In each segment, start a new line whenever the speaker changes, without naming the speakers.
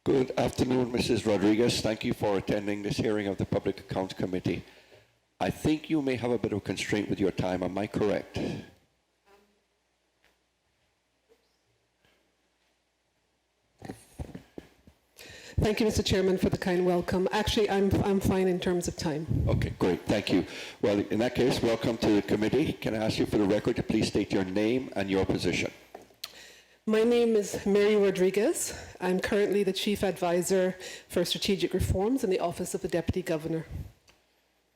Good afternoon, Mrs. Rodriguez. Thank you for attending this hearing of the Public Accounts Committee. I think you may have a bit of constraint with your time. Am I correct?
Thank you, Mr. Chairman, for the kind welcome. Actually, I'm fine in terms of time.
Okay, great. Thank you. Well, in that case, welcome to the committee. Can I ask you for the record to please state your name and your position?
My name is Mary Rodriguez. I'm currently the Chief Advisor for Strategic Reforms in the Office of the Deputy Governor.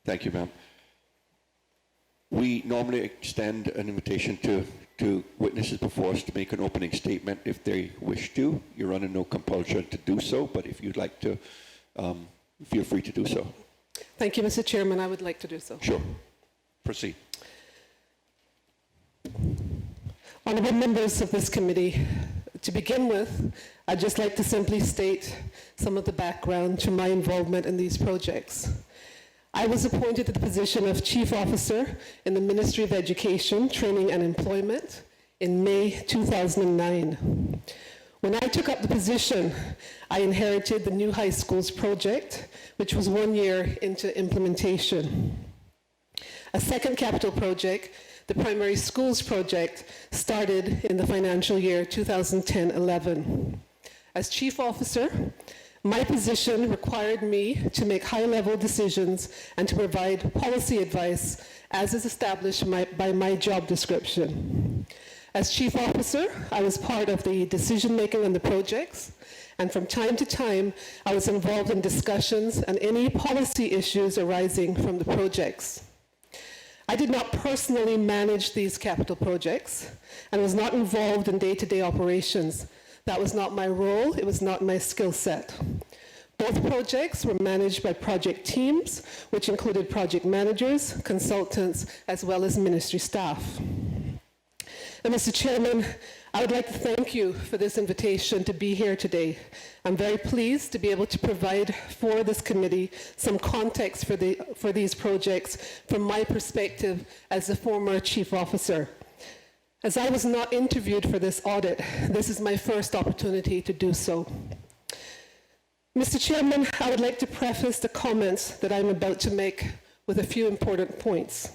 Thank you, ma'am. We normally extend an invitation to witnesses before us to make an opening statement if they wish to. You're under no compulsion to do so, but if you'd like to, feel free to do so.
Thank you, Mr. Chairman. I would like to do so.
Sure. Proceed.
Honourable members of this committee, to begin with, I'd just like to simply state some of the background to my involvement in these projects. I was appointed to the position of Chief Officer in the Ministry of Education, Training and Employment in May 2009. When I took up the position, I inherited the New High Schools project, which was 1 year into implementation. A second capital project, the Primary Schools project, started in the financial year 2010-11. As Chief Officer, my position required me to make high-level decisions and to provide policy advice as is established by my job description. As Chief Officer, I was part of the decision-making on the projects, and from time to time, I was involved in discussions and any policy issues arising from the projects. I did not personally manage these capital projects and was not involved in day-to-day operations. That was not my role, it was not my skill set. Both projects were managed by project teams, which included project managers, consultants, as well as ministry staff. And Mr. Chairman, I would like to thank you for this invitation to be here today. I'm very pleased to be able to provide for this committee some context for these projects from my perspective as a former chief officer. As I was not interviewed for this audit, this is my first opportunity to do so. Mr. Chairman, I would like to preface the comments that I'm about to make with a few important points.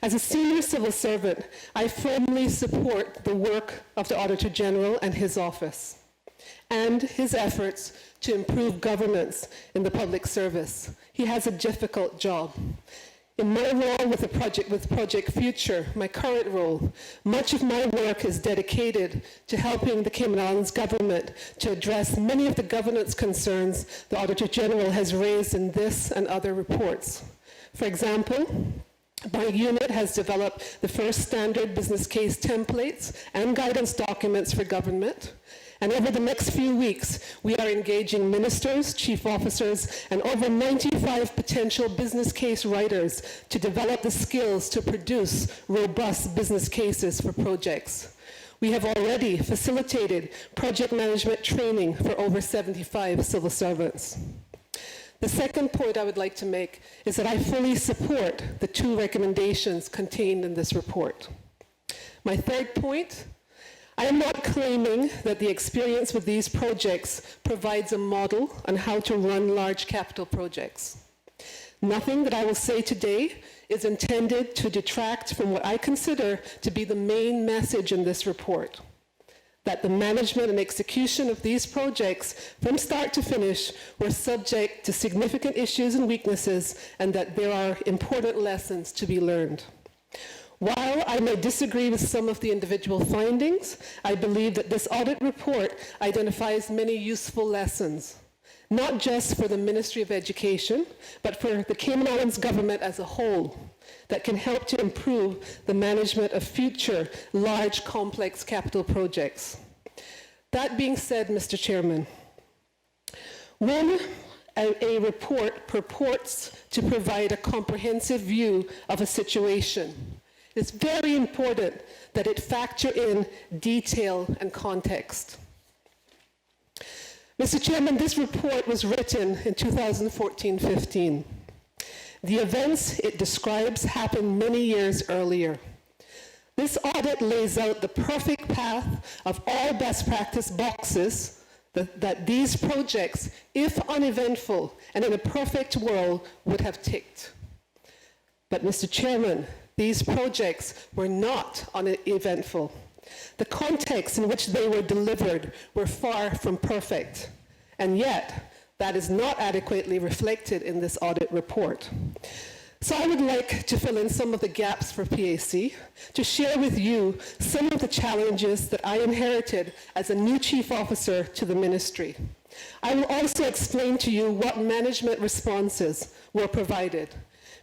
As a senior civil servant, I firmly support the work of the Auditor General and his office, and his efforts to improve governance in the public service. He has a difficult job. In my role with Project Future, my current role, much of my work is dedicated to helping the Cayman Islands government to address many of the governance concerns the Auditor General has raised in this and other reports. For example, my unit has developed the first standard business case templates and guidance documents for government. And over the next few weeks, we are engaging ministers, chief officers, and over 95 potential business case writers to develop the skills to produce robust business cases for projects. We have already facilitated project management training for over 75 civil servants. The second point I would like to make is that I fully support the two recommendations contained in this report. My third point, I am not claiming that the experience with these projects provides a model on how to run large capital projects. Nothing that I will say today is intended to detract from what I consider to be the main message in this report, that the management and execution of these projects from start to finish were subject to significant issues and weaknesses, and that there are important lessons to be learned. While I may disagree with some of the individual findings, I believe that this audit report identifies many useful lessons, not just for the Ministry of Education, but for the Cayman Islands government as a whole, that can help to improve the management of future large, complex capital projects. That being said, Mr. Chairman, when a report purports to provide a comprehensive view of a situation, it's very important that it factor in detail and context. Mr. Chairman, this report was written in 2014-15. The events it describes happened many years earlier. This audit lays out the perfect path of all best practice boxes that these projects, if uneventful and in a perfect world, would have ticked. But Mr. Chairman, these projects were not uneventful. The context in which they were delivered were far from perfect, and yet that is not adequately reflected in this audit report. So I would like to fill in some of the gaps for PAC, to share with you some of the challenges that I inherited as a new chief officer to the ministry. I will also explain to you what management responses were provided.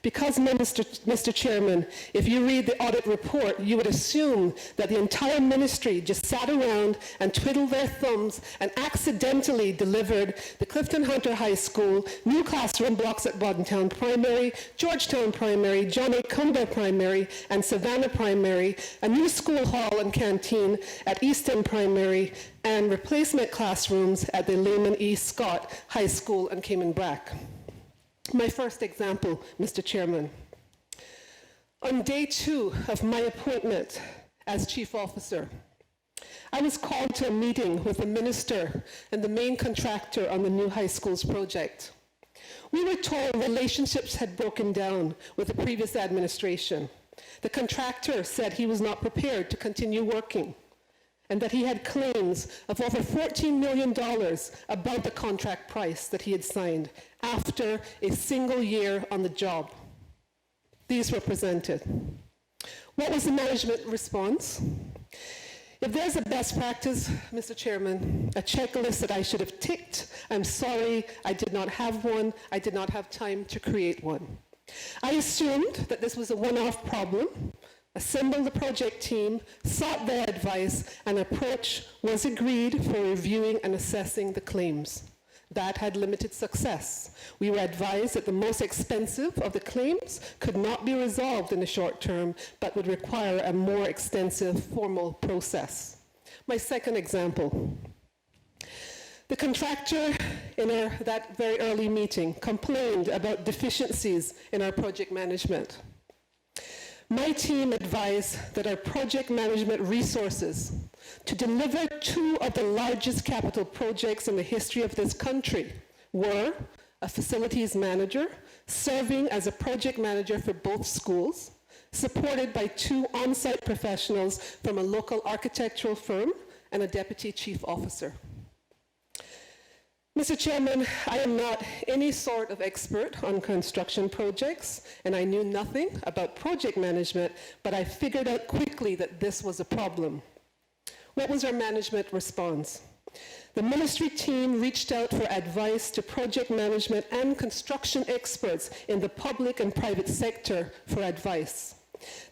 Because, Mr. Chairman, if you read the audit report, you would assume that the entire ministry just sat around and twiddled their thumbs and accidentally delivered the Clifton Hunter High School, new classroom blocks at Bodentown Primary, Georgetown Primary, John A. Cumber Primary, and Savannah Primary, a new school hall and canteen at Easton Primary, and replacement classrooms at the Lehman E. Scott High School and Cayman Brack. My first example, Mr. Chairman. On day 2 of my appointment as chief officer, I was called to a meeting with the minister and the main contractor on the new high school's project. We were told relationships had broken down with the previous administration. The contractor said he was not prepared to continue working, and that he had claims of over $14 million above the contract price that he had signed after a single year on the job. These were presented. What was the management response? If there's a best practice, Mr. Chairman, a checklist that I should have ticked, I'm sorry, I did not have one. I did not have time to create one. I assumed that this was a one-off problem, assembled the project team, sought their advice, and approach was agreed for reviewing and assessing the claims. That had limited success. We were advised that the most expensive of the claims could not be resolved in the short term, but would require a more extensive formal process. My second example. The contractor in that very early meeting complained about deficiencies in our project management. My team advised that our project management resources to deliver 2 of the largest capital projects in the history of this country were a facilities manager serving as a project manager for both schools, supported by 2 on-site professionals from a local architectural firm and a deputy chief officer. Mr. Chairman, I am not any sort of expert on construction projects, and I knew nothing about project management, but I figured out quickly that this was a problem. What was our management response? The ministry team reached out for advice to project management and construction experts in the public and private sector for advice.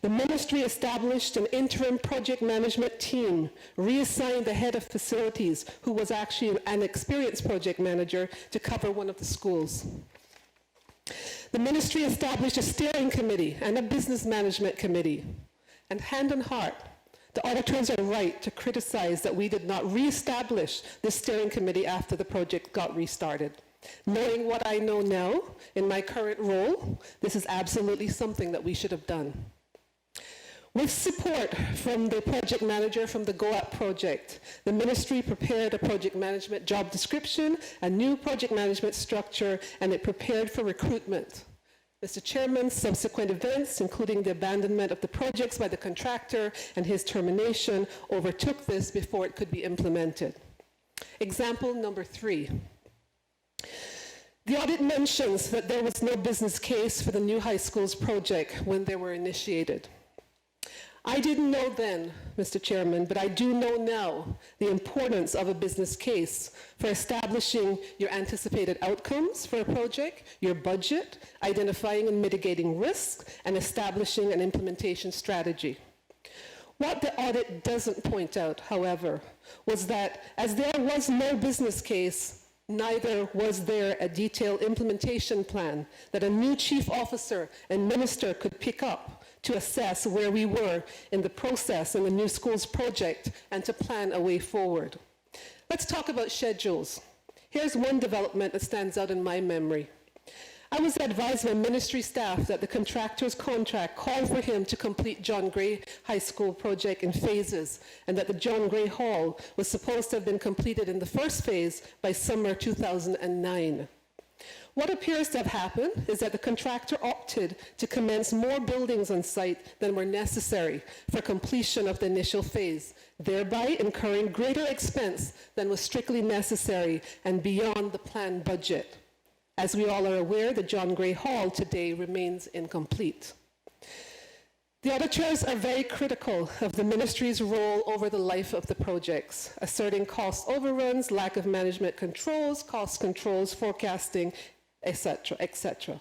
The ministry established an interim project management team, reassigned the head of facilities, who was actually an experienced project manager, to cover one of the schools. The ministry established a steering committee and a business management committee. And hand on heart, the auditors are right to criticize that we did not reestablish the steering committee after the project got restarted. Knowing what I know now in my current role, this is absolutely something that we should have done. With support from the project manager from the GoApp project, the ministry prepared a project management job description, a new project management structure, and it prepared for recruitment. Mr. Chairman, subsequent events, including the abandonment of the projects by the contractor and his termination, overtook this before it could be implemented. Example number 3. The audit mentions that there was no business case for the new high school's project when they were initiated. I didn't know then, Mr. Chairman, but I do know now the importance of a business case for establishing your anticipated outcomes for a project, your budget, identifying and mitigating risks, and establishing an implementation strategy. What the audit doesn't point out, however, was that as there was no business case, neither was there a detailed implementation plan that a new chief officer and minister could pick up to assess where we were in the process in the new schools project and to plan a way forward. Let's talk about schedules. Here's one development that stands out in my memory. I was advised by ministry staff that the contractor's contract called for him to complete John Gray High School project in phases, and that the John Gray Hall was supposed to have been completed in the first phase by summer 2009. What appears to have happened is that the contractor opted to commence more buildings on site than were necessary for completion of the initial phase, thereby incurring greater expense than was strictly necessary and beyond the planned budget. As we all are aware, the John Gray Hall today remains incomplete. The auditors are very critical of the ministry's role over the life of the projects, asserting cost overruns, lack of management controls, cost controls, forecasting, etc., etc.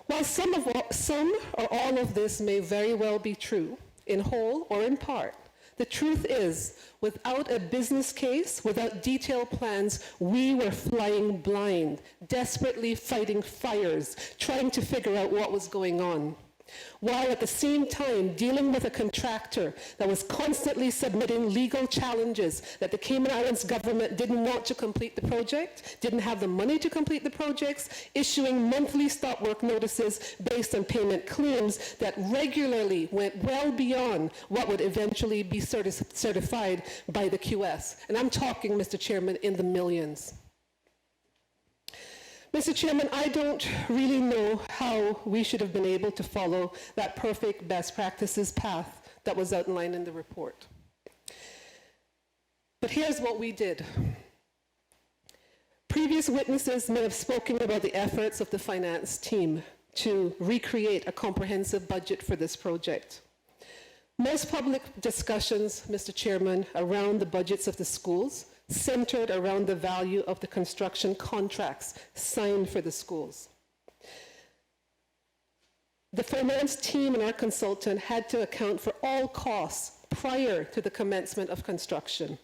While some or all of this may very well be true, in whole or in part, the truth is, without a business case, without detailed plans, we were flying blind, desperately fighting fires, trying to figure out what was going on, while at the same time dealing with a contractor that was constantly submitting legal challenges that the Cayman Islands government didn't want to complete the project, didn't have the money to complete the projects, issuing monthly stop work notices based on payment claims that regularly went well beyond what would eventually be certified by the QS. And I'm talking, Mr. Chairman, in the millions. Mr. Chairman, I don't really know how we should have been able to follow that perfect best practices path that was outlined in the report. But here's what we did. Previous witnesses may have spoken about the efforts of the finance team to recreate a comprehensive budget for this project. Most public discussions, Mr. Chairman, around the budgets of the schools centered around the value of the construction contracts signed for the schools. The finance team and our consultant had to account for all costs prior to the commencement of construction,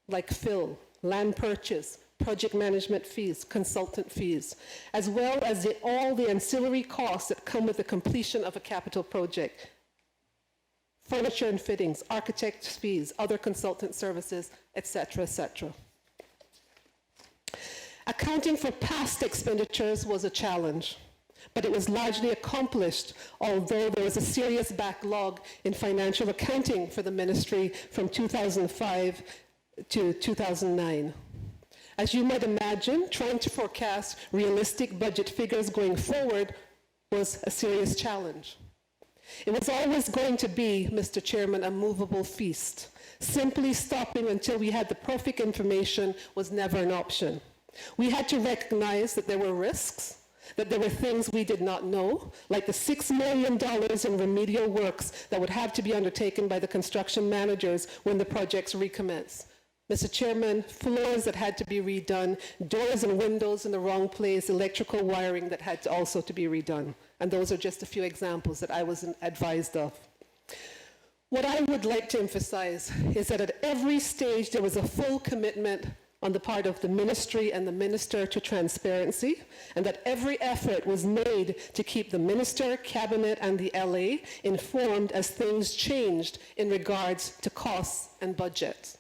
like fill, land purchase, project management fees, consultant fees, as well as all the ancillary costs that come with the completion of a capital project, furniture and fittings, architect's fees, other consultant services, etc., etc. Accounting for past expenditures was a challenge, but it was largely accomplished, although there was a serious backlog in financial accounting for the ministry from 2005 to 2009. As you might imagine, trying to forecast realistic budget figures going forward was a serious challenge. It was always going to be, Mr. Chairman, a movable feast. Simply stopping until we had the perfect information was never an option. We had to recognize that there were risks, that there were things we did not know, like the $6 million in remedial works that would have to be undertaken by the construction managers when the projects recommence. Mr. Chairman, floors that had to be redone, doors and windows in the wrong place, electrical wiring that had to also to be redone. And those are just a few examples that I was advised of. What I would like to emphasize is that at every stage there was a full commitment on the part of the ministry and the minister to transparency, and that every effort was made to keep the minister, cabinet, and the LA informed as things changed in regards to costs and budgets.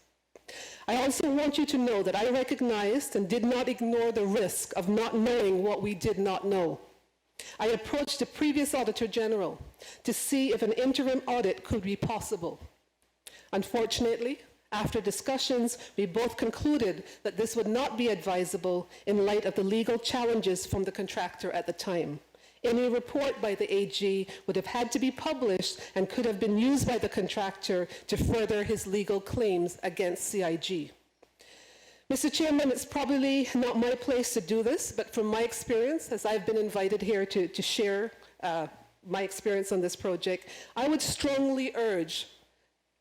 I also want you to know that I recognized and did not ignore the risk of not knowing what we did not know. I approached the previous Auditor General to see if an interim audit could be possible. Unfortunately, after discussions, we both concluded that this would not be advisable in light of the legal challenges from the contractor at the time. Any report by the AG would have had to be published and could have been used by the contractor to further his legal claims against CIG. Mr. Chairman, it's probably not my place to do this, but from my experience, as I've been invited here to share my experience on this project, I would strongly urge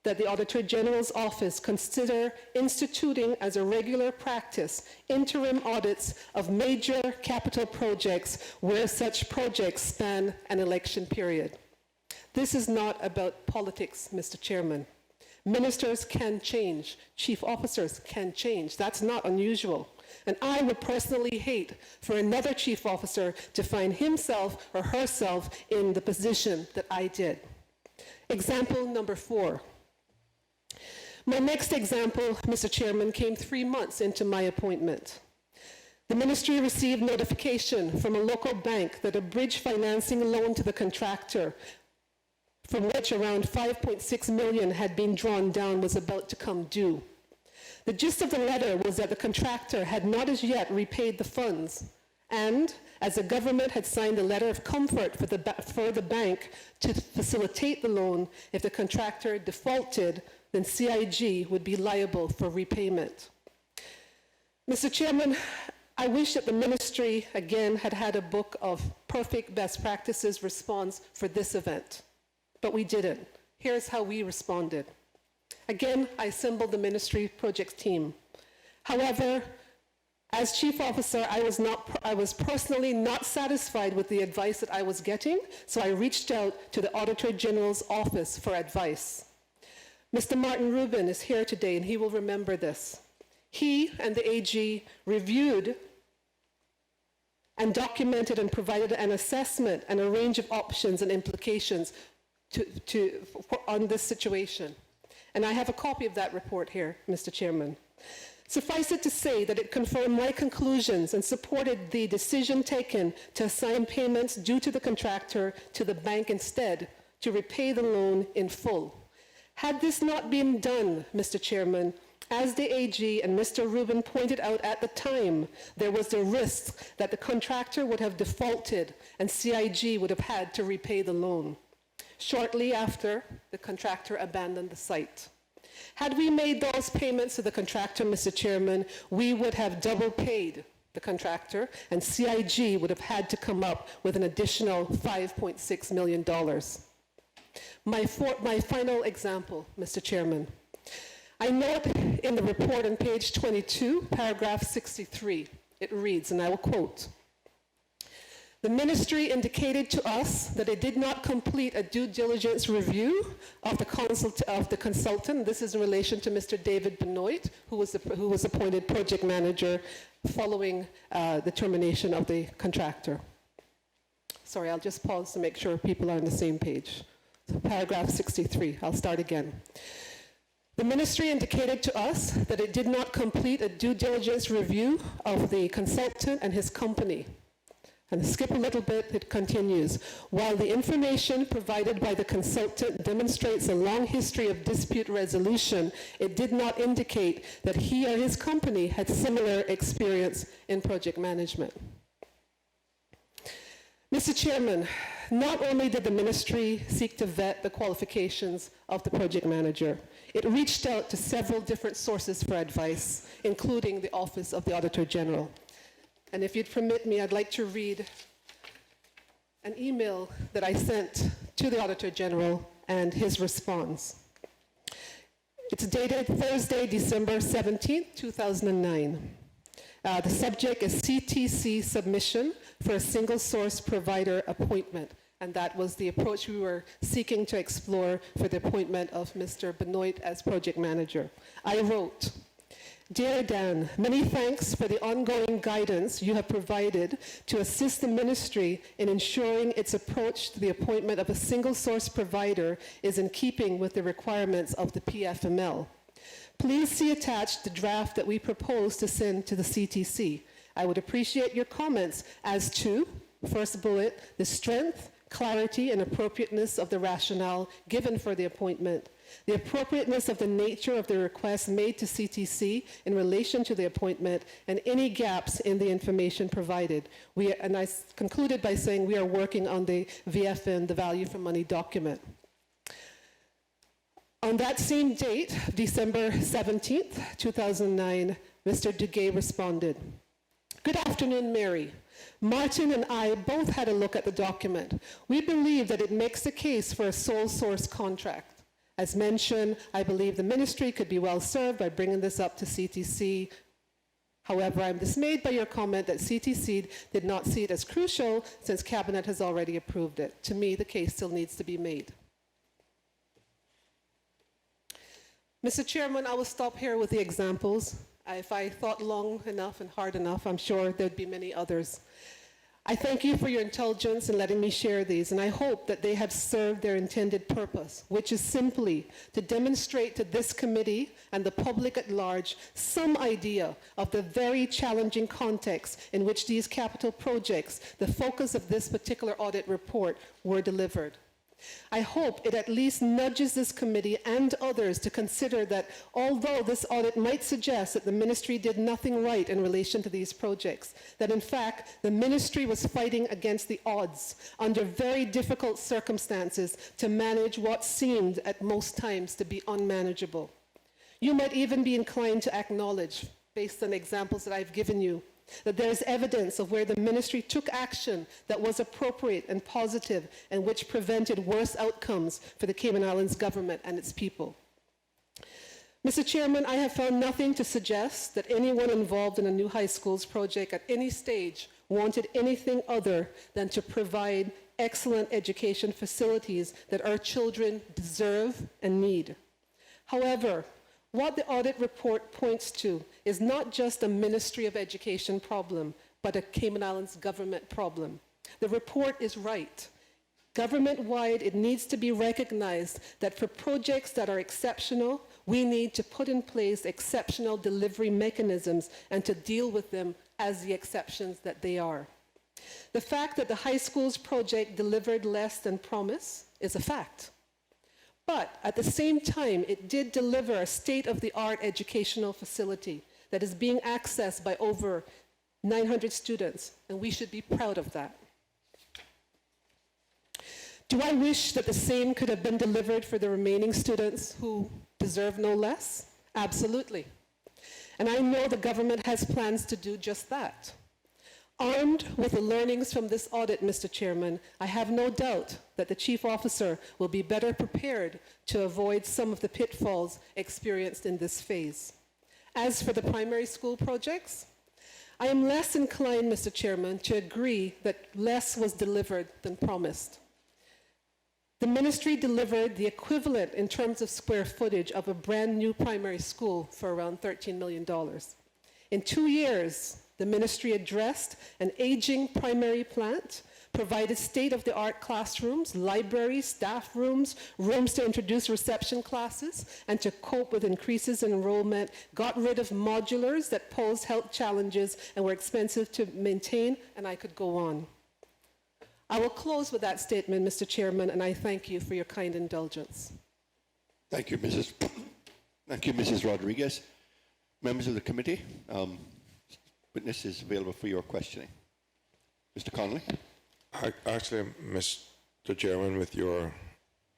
that the Auditor General's office consider instituting as a regular practice interim audits of major capital projects where such projects span an election period. This is not about politics, Mr. Chairman. Ministers can change, chief officers can change. That's not unusual. And I would personally hate for another chief officer to find himself or herself in the position that I did. Example number 4. My next example, Mr. Chairman, came 3 months into my appointment. The ministry received notification from a local bank that a bridge financing loan to the contractor, from which around 5.6 million had been drawn down, was about to come due. The gist of the letter was that the contractor had not as yet repaid the funds, and as the government had signed a letter of comfort for the bank to facilitate the loan, if the contractor defaulted, then CIG would be liable for repayment. Mr. Chairman, I wish that the ministry, again, had had a book of perfect best practices response for this event, but we didn't. Here's how we responded. Again, I assembled the ministry projects team. However, as chief officer, I was personally not satisfied with the advice that I was getting, so I reached out to the Auditor General's office for advice. Mr. Martin Rubin is here today, and he will remember this. He and the AG reviewed and documented and provided an assessment and a range of options and implications on this situation. And I have a copy of that report here, Mr. Chairman. Suffice it to say that it confirmed my conclusions and supported the decision taken to assign payments due to the contractor to the bank instead, to repay the loan in full. Had this not been done, Mr. Chairman, as the AG and Mr. Rubin pointed out at the time, there was the risk that the contractor would have defaulted and CIG would have had to repay the loan. Shortly after, the contractor abandoned the site. Had we made those payments to the contractor, Mr. Chairman, we would have double paid the contractor, and CIG would have had to come up with an additional $5.6 million. My final example, Mr. Chairman. I note in the report on page 22, paragraph 63, it reads, and I will quote, "The ministry indicated to us that it did not complete a due diligence review of the consultant. This is in relation to Mr. David Benoit, who was appointed project manager following the termination of the contractor." Sorry, I'll just pause to make sure people are on the same page. So paragraph 63, I'll start again. "The ministry indicated to us that it did not complete a due diligence review of the consultant and his company." And skip a little bit, it continues. "While the information provided by the consultant demonstrates a long history of dispute resolution, it did not indicate that he or his company had similar experience in project management." Mr. Chairman, not only did the ministry seek to vet the qualifications of the project manager, it reached out to several different sources for advice, including the Office of the Auditor General. And if you'd permit me, I'd like to read an email that I sent to the Auditor General and his response. It's dated Thursday, December 17th, 2009. The subject is CTC submission for a single source provider appointment. And that was the approach we were seeking to explore for the appointment of Mr. Benoit as project manager. I wrote, "Dear Dan, many thanks for the ongoing guidance you have provided to assist the ministry in ensuring its approach to the appointment of a single source provider is in keeping with the requirements of the PFML. Please see attached the draft that we propose to send to the CTC. I would appreciate your comments as to, first bullet, the strength, clarity, and appropriateness of the rationale given for the appointment, the appropriateness of the nature of the request made to CTC in relation to the appointment, and any gaps in the information provided." And I concluded by saying we are working on the VFN, the value for money document. On that same date, December 17th, 2009, Mr. Duguay responded, "Good afternoon, Mary. Martin and I both had a look at the document. We believe that it makes the case for a sole source contract. As mentioned, I believe the ministry could be well served by bringing this up to CTC. However, I'm dismayed by your comment that CTC did not see it as crucial since Cabinet has already approved it. To me, the case still needs to be made." Mr. Chairman, I will stop here with the examples. If I thought long enough and hard enough, I'm sure there'd be many others. I thank you for your indulgence in letting me share these, and I hope that they have served their intended purpose, which is simply to demonstrate to this committee and the public at large some idea of the very challenging context in which these capital projects, the focus of this particular audit report, were delivered. I hope it at least nudges this committee and others to consider that although this audit might suggest that the ministry did nothing right in relation to these projects, that in fact the ministry was fighting against the odds under very difficult circumstances to manage what seemed at most times to be unmanageable. You might even be inclined to acknowledge, based on examples that I've given you, that there is evidence of where the ministry took action that was appropriate and positive and which prevented worse outcomes for the Cayman Islands government and its people. Mr. Chairman, I have found nothing to suggest that anyone involved in a new high schools project at any stage wanted anything other than to provide excellent education facilities that our children deserve and need. However, what the audit report points to is not just a Ministry of Education problem, but a Cayman Islands government problem. The report is right. Government-wide, it needs to be recognized that for projects that are exceptional, we need to put in place exceptional delivery mechanisms and to deal with them as the exceptions that they are. The fact that the high schools project delivered less than promised is a fact. But at the same time, it did deliver a state-of-the-art educational facility that is being accessed by over 900 students, and we should be proud of that. Do I wish that the same could have been delivered for the remaining students who deserve no less? Absolutely. And I know the government has plans to do just that. Armed with the learnings from this audit, Mr. Chairman, I have no doubt that the Chief Officer will be better prepared to avoid some of the pitfalls experienced in this phase. As for the primary school projects, I am less inclined, Mr. Chairman, to agree that less was delivered than promised. The ministry delivered the equivalent in terms of square footage of a brand new primary school for around $13 million. In 2 years, the ministry addressed an aging primary plant, provided state-of-the-art classrooms, libraries, staff rooms, rooms to introduce reception classes, and to cope with increases in enrollment, got rid of modulars that posed health challenges and were expensive to maintain, and I could go on. I will close with that statement, Mr. Chairman, and I thank you for your kind indulgence.
Thank you, Mrs. Rodriguez. Members of the committee, witness is available for your questioning. Mr. Connolly.
Actually, Mr. Chairman, with your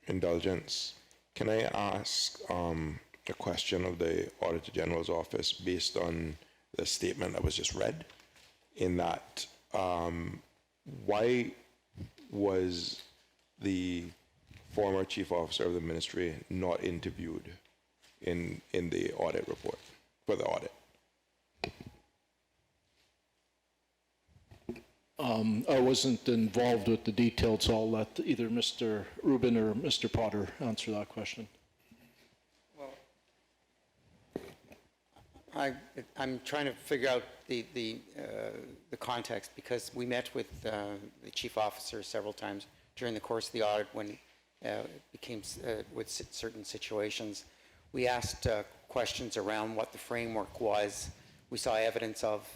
indulgence, can I ask a question of the Auditor General's office based on the statement that was just read? In that, why was the former Chief Officer of the Ministry not interviewed in the audit report, for the audit?
I wasn't involved with the details, so I'll let either Mr. Rubin or Mr. Potter answer that question.
Well, I'm trying to figure out the context, because we met with the chief officer several times during the course of the audit when it became with certain situations. We asked questions around what the framework was. We saw evidence of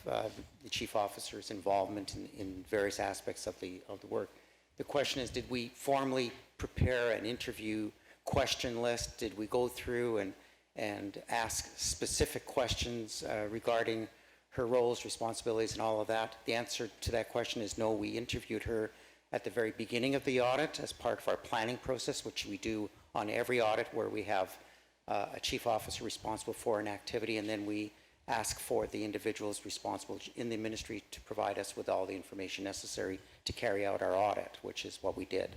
the chief officer's involvement in various aspects of the work. The question is, did we formally prepare an interview question list? Did we go through and ask specific questions regarding her roles, responsibilities, and all of that? The answer to that question is no. We interviewed her at the very beginning of the audit as part of our planning process, which we do on every audit where we have a chief officer responsible for an activity, and then we ask for the individuals responsible in the ministry to provide us with all the information necessary to carry out our audit, which is what we did.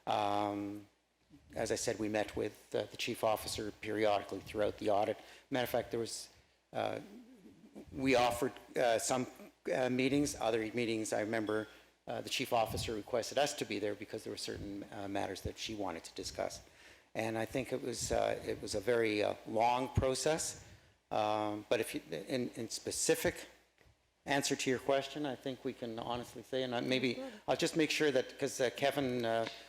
As I said, we met with the chief officer periodically throughout the audit. Matter of fact, there was, we offered some meetings. Other meetings, I remember the chief officer requested us to be there because there were certain matters that she wanted to discuss. And I think it was a very long process. But if you, in specific answer to your question, I think we can honestly say, and maybe I'll just make sure that, because Kevin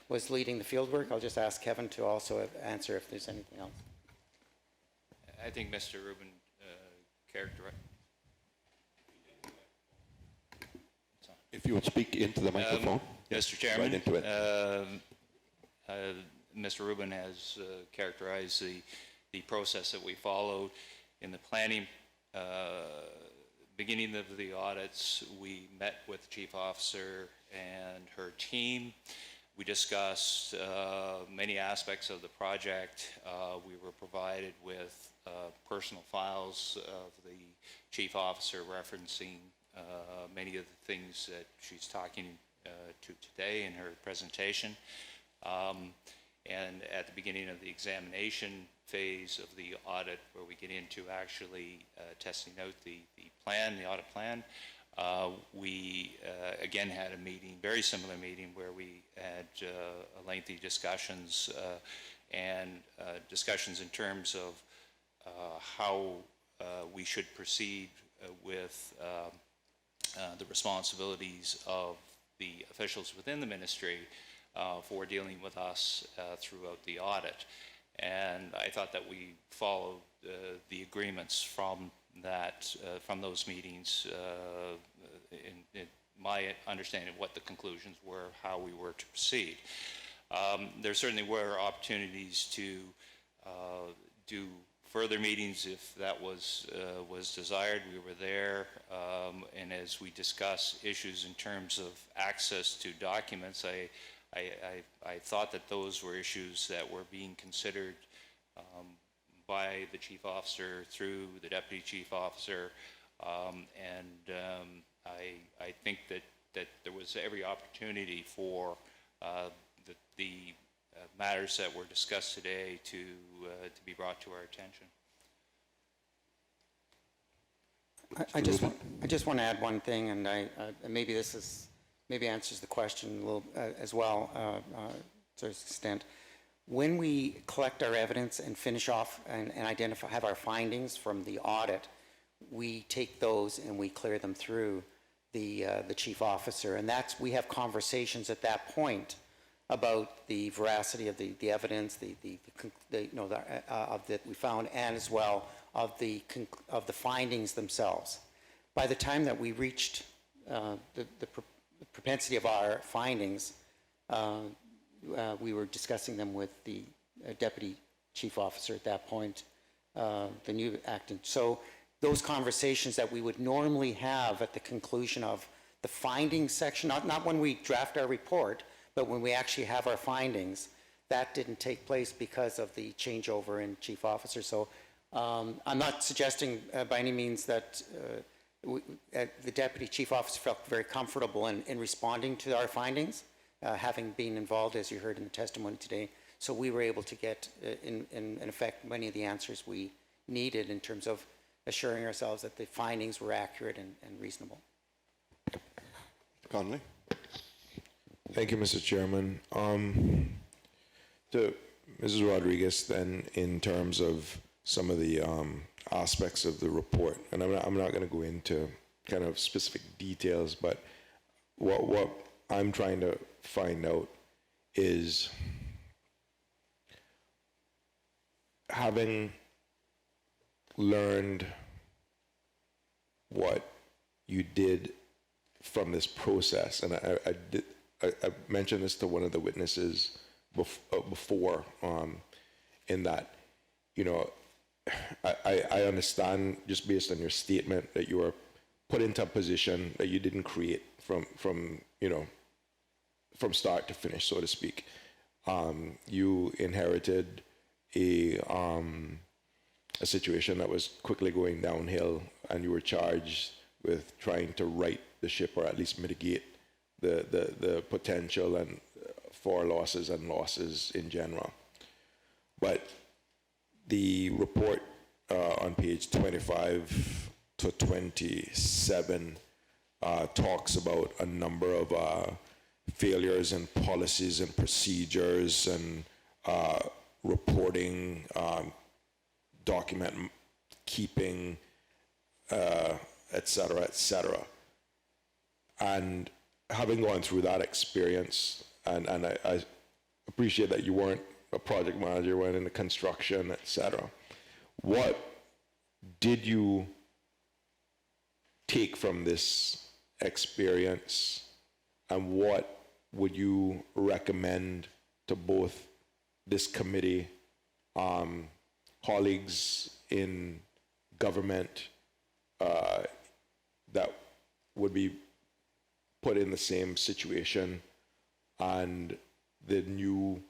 was leading the field work, I'll just ask Kevin to also answer if there's anything else.
I think Mr. Rubin characterized.
If you would speak into the microphone.
Mr. Chairman,
Right into it.
Mr. Rubin has characterized the process that we followed in the planning. Beginning of the audits, we met with the chief officer and her team. We discussed many aspects of the project. We were provided with personal files of the chief officer referencing many of the things that she's talking to today in her presentation. And at the beginning of the examination phase of the audit, where we get into actually testing out the plan, the audit plan, we again had a meeting, very similar meeting, where we had lengthy discussions and discussions in terms of how we should proceed with the responsibilities of the officials within the ministry for dealing with us throughout the audit. And I thought that we followed the agreements from that, from those meetings, in my understanding of what the conclusions were, how we were to proceed. There certainly were opportunities to do further meetings if that was desired. We were there, and as we discuss issues in terms of access to documents, I thought that those were issues that were being considered by the chief officer through the deputy chief officer, and I think that there was every opportunity for the matters that were discussed today to be brought to our attention.
I just want to add one thing, and maybe this answers the question a little as well to an extent. When we collect our evidence and finish off and have our findings from the audit, we take those and we clear them through the chief officer, and we have conversations at that point about the veracity of the evidence, that we found, and as well of the findings themselves. By the time that we reached the propensity of our findings, we were discussing them with the deputy chief officer at that point, the new acting. So those conversations that we would normally have at the conclusion of the findings section, not when we draft our report, but when we actually have our findings, that didn't take place because of the changeover in chief officer. So I'm not suggesting by any means that the deputy chief officer felt very comfortable in responding to our findings, having been involved, as you heard in the testimony today. So we were able to get, in effect, many of the answers we needed in terms of assuring ourselves that the findings were accurate and reasonable.
Conley?
Thank you, Mr. Chairman. To Mrs. Rodriguez, then, in terms of some of the aspects of the report, and I'm not going to go into kind of specific details, but what I'm trying to find out is, having learned what you did from this process, and I mentioned this to one of the witnesses before, in that, you know, I understand, just based on your statement, that you were put into a position that you didn't create from start to finish, so to speak. You inherited a situation that was quickly going downhill, and you were charged with trying to right the ship, or at least mitigate the potential and for losses and losses in general. But the report on page 25 to 27 talks about a number of failures in policies and procedures and reporting, document keeping, et cetera, et cetera. And having gone through that experience, and I appreciate that you weren't a project manager, you went into construction, et cetera. What did you take from this experience, and what would you recommend to both this committee, colleagues in government that would be put in the same situation, and the new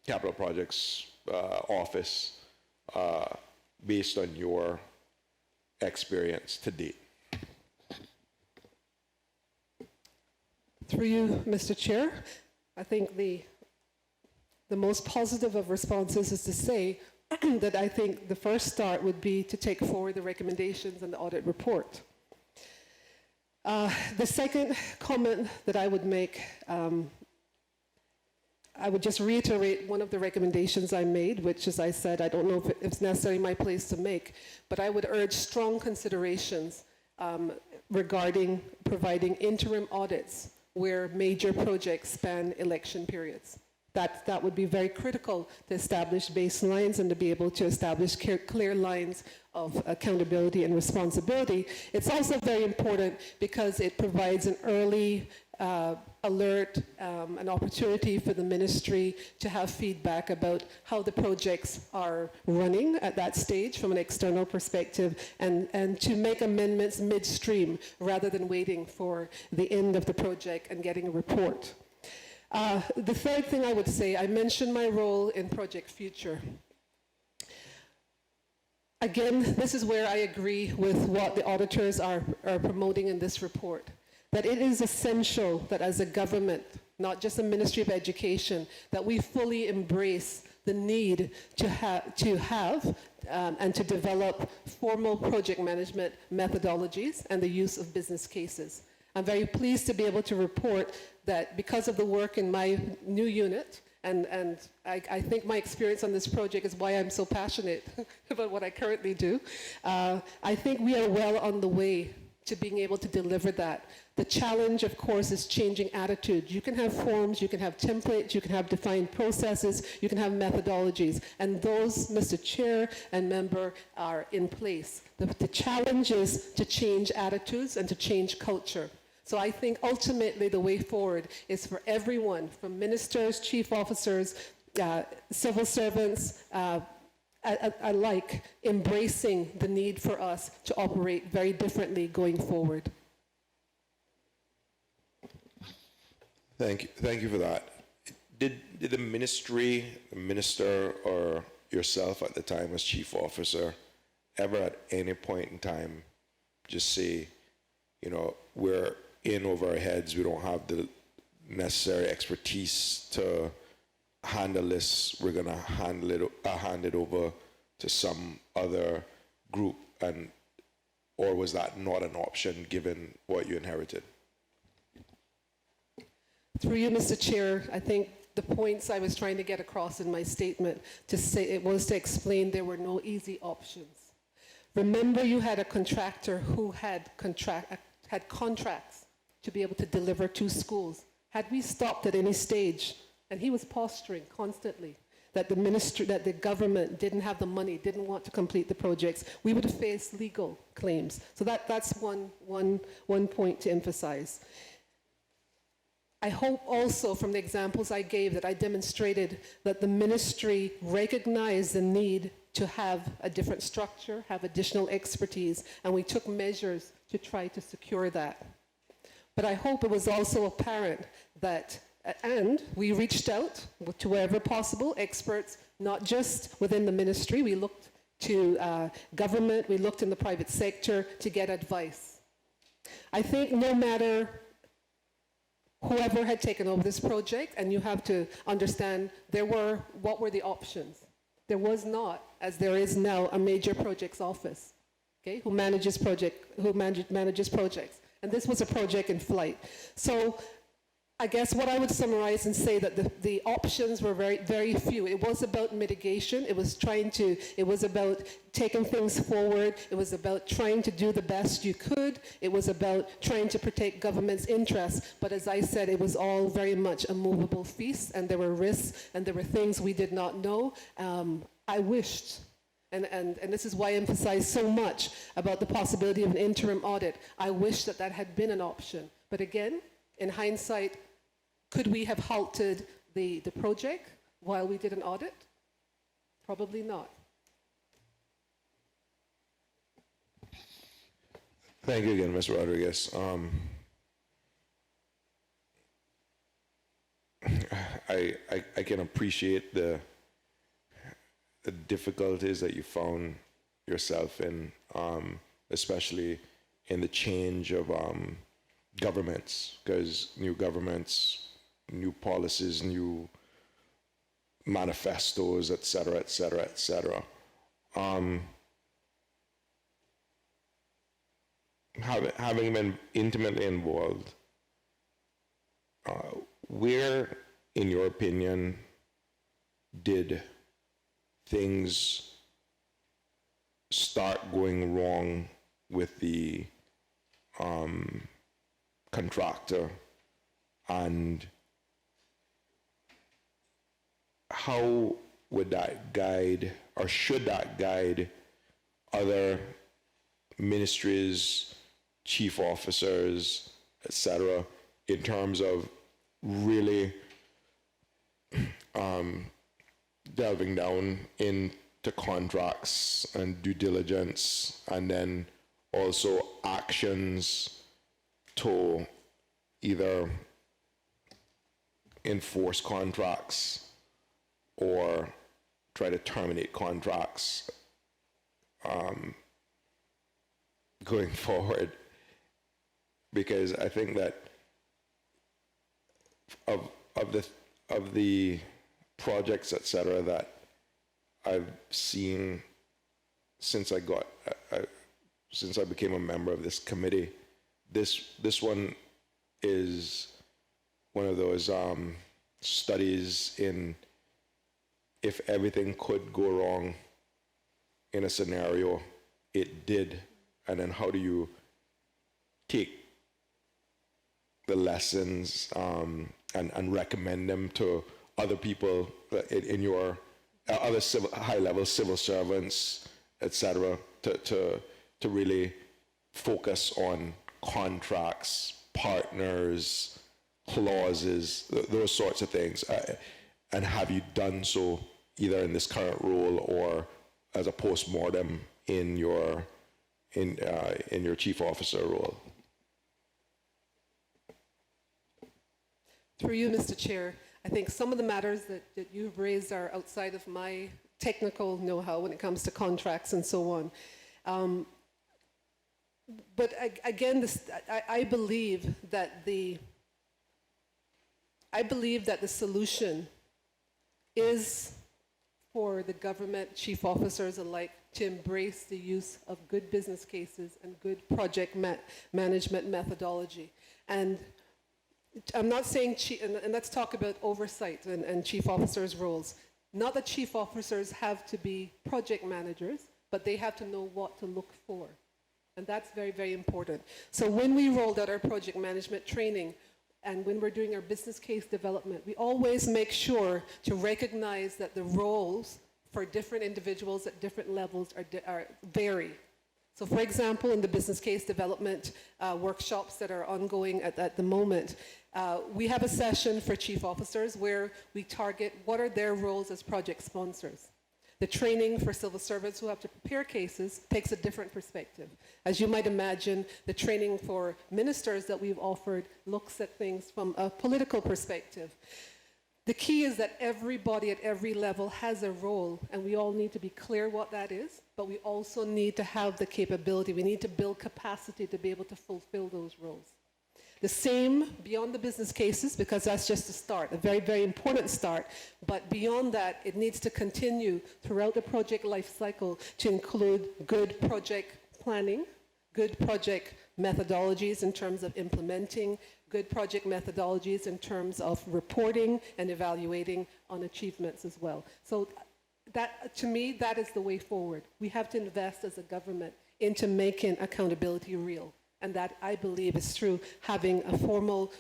capital projects office based on your experience to date?
Through you, Mr. Chair, I think the most positive of responses is to say that I think the first start would be to take forward the recommendations and the audit report. The second comment that I would make, I would just reiterate one of the recommendations I made, which, as I said, I don't know if it's necessarily my place to make, but I would urge strong considerations regarding providing interim audits where major projects span election periods. That would be very critical to establish baselines and to be able to establish clear lines of accountability and responsibility. It's also very important because it provides an early alert, an opportunity for the ministry to have feedback about how the projects are running at that stage from an external perspective, and to make amendments midstream rather than waiting for the end of the project and getting a report. The third thing I would say, I mentioned my role in Project Future. Again, this is where I agree with what the auditors are promoting in this report, that it is essential that as a government, not just a Ministry of Education, that we fully embrace the need to have and to develop formal project management methodologies and the use of business cases. I'm very pleased to be able to report that because of the work in my new unit, and I think my experience on this project is why I'm so passionate about what I currently do, I think we are well on the way to being able to deliver that. The challenge, of course, is changing attitudes. You can have forms, you can have templates, you can have defined processes, you can have methodologies, and those, Mr. Chair and member, are in place. The challenge is to change attitudes and to change culture. So I think ultimately the way forward is for everyone, from ministers, chief officers, civil servants, alike, embracing the need for us to operate very differently going forward.
Thank you for that. Did the ministry, the minister, or yourself at the time as chief officer ever at any point in time just say, you know, we're in over our heads, we don't have the necessary expertise to handle this, we're going to hand it over to some other group, or was that not an option given what you inherited?
Through you, Mr. Chair, I think the points I was trying to get across in my statement to explain there were no easy options. Remember, you had a contractor who had contracts to be able to deliver 2 schools. Had we stopped at any stage, and he was posturing constantly that the government didn't have the money, didn't want to complete the projects, we would have faced legal claims. So that's one point to emphasize. I hope also from the examples I gave that I demonstrated that the ministry recognized the need to have a different structure, have additional expertise, and we took measures to try to secure that. But I hope it was also apparent that, and we reached out to wherever possible, experts, not just within the ministry, we looked to government, we looked in the private sector to get advice. I think no matter whoever had taken over this project, and you have to understand what were the options? There was not, as there is now, a major projects office, okay, who manages projects. And this was a project in flight. So I guess what I would summarize and say that the options were very, very few. It was about mitigation. It was about taking things forward. It was about trying to do the best you could. It was about trying to protect government's interests. But as I said, it was all very much a movable feast, and there were risks, and there were things we did not know. I wished, and this is why I emphasize so much about the possibility of an interim audit. I wish that had been an option. But again, in hindsight, could we have halted the project while we did an audit? Probably not.
Thank you again, Ms. Rodriguez. I can appreciate the difficulties that you found yourself in, especially in the change of governments, because new governments, new policies, new manifestos, et cetera, et cetera, et cetera. Having been intimately involved, where, in your opinion, did things start going wrong with the contractor, and how would that guide, or should that guide, other ministries, chief officers, etc., in terms of really delving down into contracts and due diligence, and then also actions to either enforce contracts or try to terminate contracts going forward? Because I think that of the projects, et cetera, that I've seen since I became a member of this committee, this one is one of those studies in if everything could go wrong in a scenario, it did, and then how do you take the lessons and recommend them to other people in your other high-level civil servants, etc., to really focus on contracts, partners, clauses, those sorts of things. And have you done so either in this current role or as a post-mortem in your chief officer role?
Through you, Mr. Chair, I think some of the matters that you've raised are outside of my technical know-how when it comes to contracts and so on. But again, I believe that the solution is for the government chief officers alike to embrace the use of good business cases and good project management methodology. And I'm not saying, and let's talk about oversight and chief officers' roles. Not that chief officers have to be project managers, but they have to know what to look for. And that's very, very important. So when we rolled out our project management training, and when we're doing our business case development, we always make sure to recognize that the roles for different individuals at different levels vary. So for example, in the business case development workshops that are ongoing at the moment, we have a session for chief officers where we target what are their roles as project sponsors. The training for civil servants who have to prepare cases takes a different perspective. As you might imagine, the training for ministers that we've offered looks at things from a political perspective. The key is that everybody at every level has a role, and we all need to be clear what that is, but we also need to have the capability. We need to build capacity to be able to fulfill those roles. The same beyond the business cases, because that's just a start, a very, very important start. But beyond that, it needs to continue throughout the project life cycle to include good project planning, good project methodologies in terms of implementing, good project methodologies in terms of reporting and evaluating on achievements as well. So that, to me, that is the way forward. We have to invest as a government into making accountability real. And that, I believe, is through having a formal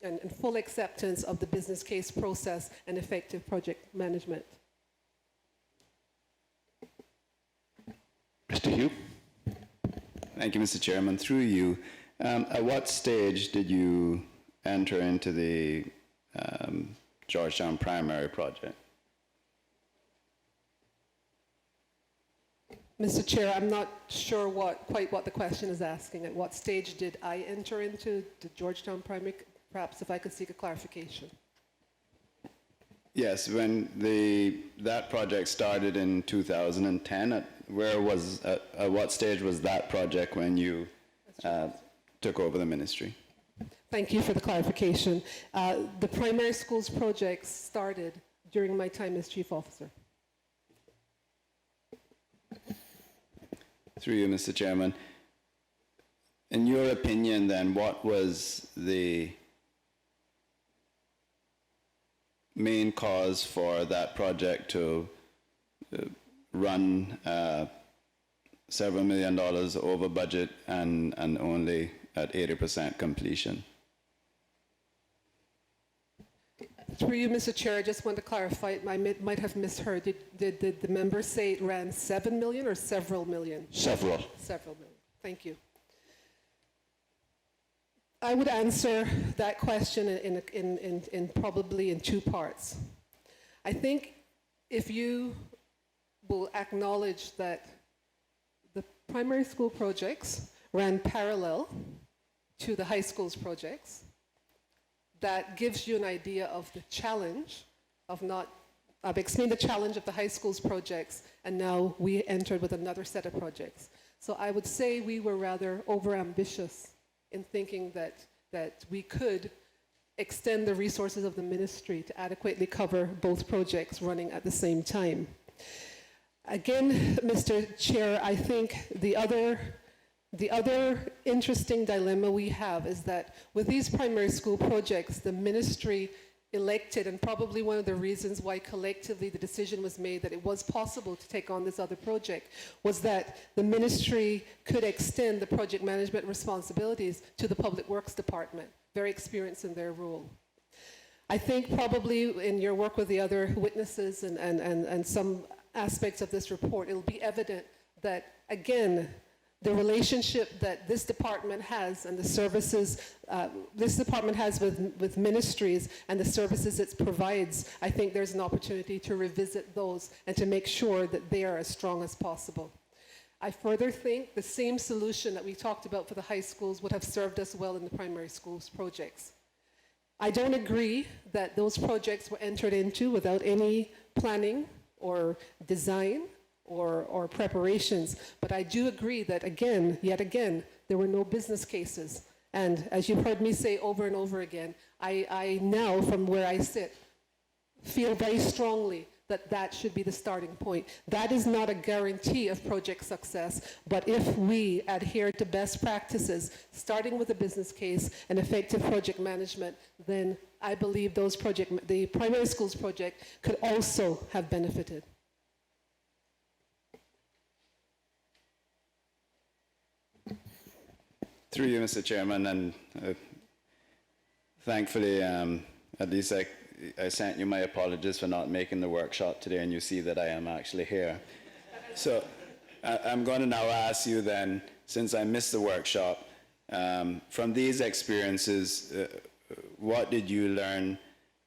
and full acceptance of the business case process and effective project management.
Mr. Hugh?
Thank you, Mr. Chairman. Through you, at what stage did you enter into the Georgetown primary project?
Mr. Chair, I'm not sure quite what the question is asking. At what stage did I enter into the Georgetown primary? Perhaps if I could seek a clarification.
Yes, when that project started in 2010, at what stage was that project when you took over the ministry?
Thank you for the clarification. The primary schools project started during my time as chief officer.
Through you, Mr. Chairman. In your opinion, then, what was the main cause for that project to run several $1 million over budget and only at 80% completion?
Through you, Mr. Chair, I just want to clarify, I might have misheard. Did the member say it ran 7 million or several million?
Several.
Several million. Thank you. I would answer that question in probably in two parts. I think if you will acknowledge that the primary school projects ran parallel to the high schools projects, that gives you an idea of the challenge of I've explained the challenge of the high schools projects, and now we entered with another set of projects. So I would say we were rather overambitious in thinking that we could extend the resources of the ministry to adequately cover both projects running at the same time. Again, Mr. Chair, I think the other interesting dilemma we have is that with these primary school projects, the ministry elected, and probably one of the reasons why collectively the decision was made that it was possible to take on this other project, was that the ministry could extend the project management responsibilities to the Public Works Department, very experienced in their role. I think probably in your work with the other witnesses and some aspects of this report, it'll be evident that, again, the relationship that this department has and the services this department has with ministries and the services it provides, I think there's an opportunity to revisit those and to make sure that they are as strong as possible. I further think the same solution that we talked about for the high schools would have served us well in the primary schools projects. I don't agree that those projects were entered into without any planning or design or preparations, but I do agree that yet again, there were no business cases. And as you've heard me say over and over again, I now, from where I sit, feel very strongly that that should be the starting point. That is not a guarantee of project success, but if we adhere to best practices, starting with a business case and effective project management, then I believe the primary schools project could also have benefited.
Through you, Mr. Chairman, and thankfully, at least I sent you my apologies for not making the workshop today, and you see that I am actually here. So I'm going to now ask you then, since I missed the workshop, from these experiences, what did you learn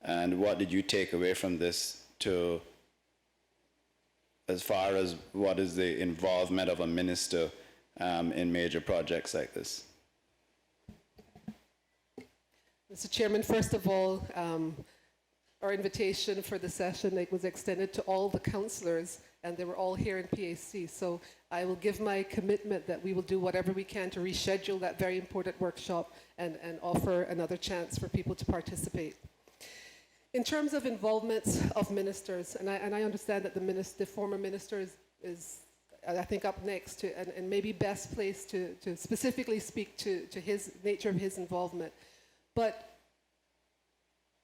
and what did you take away from this as far as what is the involvement of a minister in major projects like this?
Mr. Chairman, first of all, our invitation for the session was extended to all the councillors, and they were all here in PAC. So I will give my commitment that we will do whatever we can to reschedule that very important workshop and offer another chance for people to participate. In terms of involvement of ministers, and I understand that the former minister is I think up next to, and maybe best placed to specifically speak to his nature of his involvement. But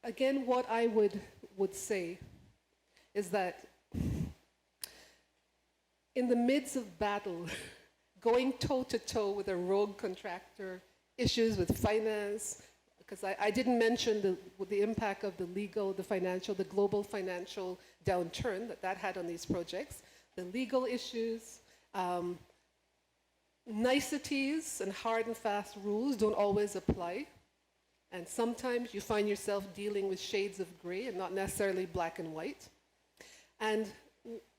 again, what I would say is that in the midst of battle, going toe-to-toe with a rogue contractor, issues with finance, because I didn't mention the impact of the legal, the financial, the global financial downturn that had on these projects, the legal issues, niceties and hard and fast rules don't always apply. And sometimes you find yourself dealing with shades of gray and not necessarily black and white. And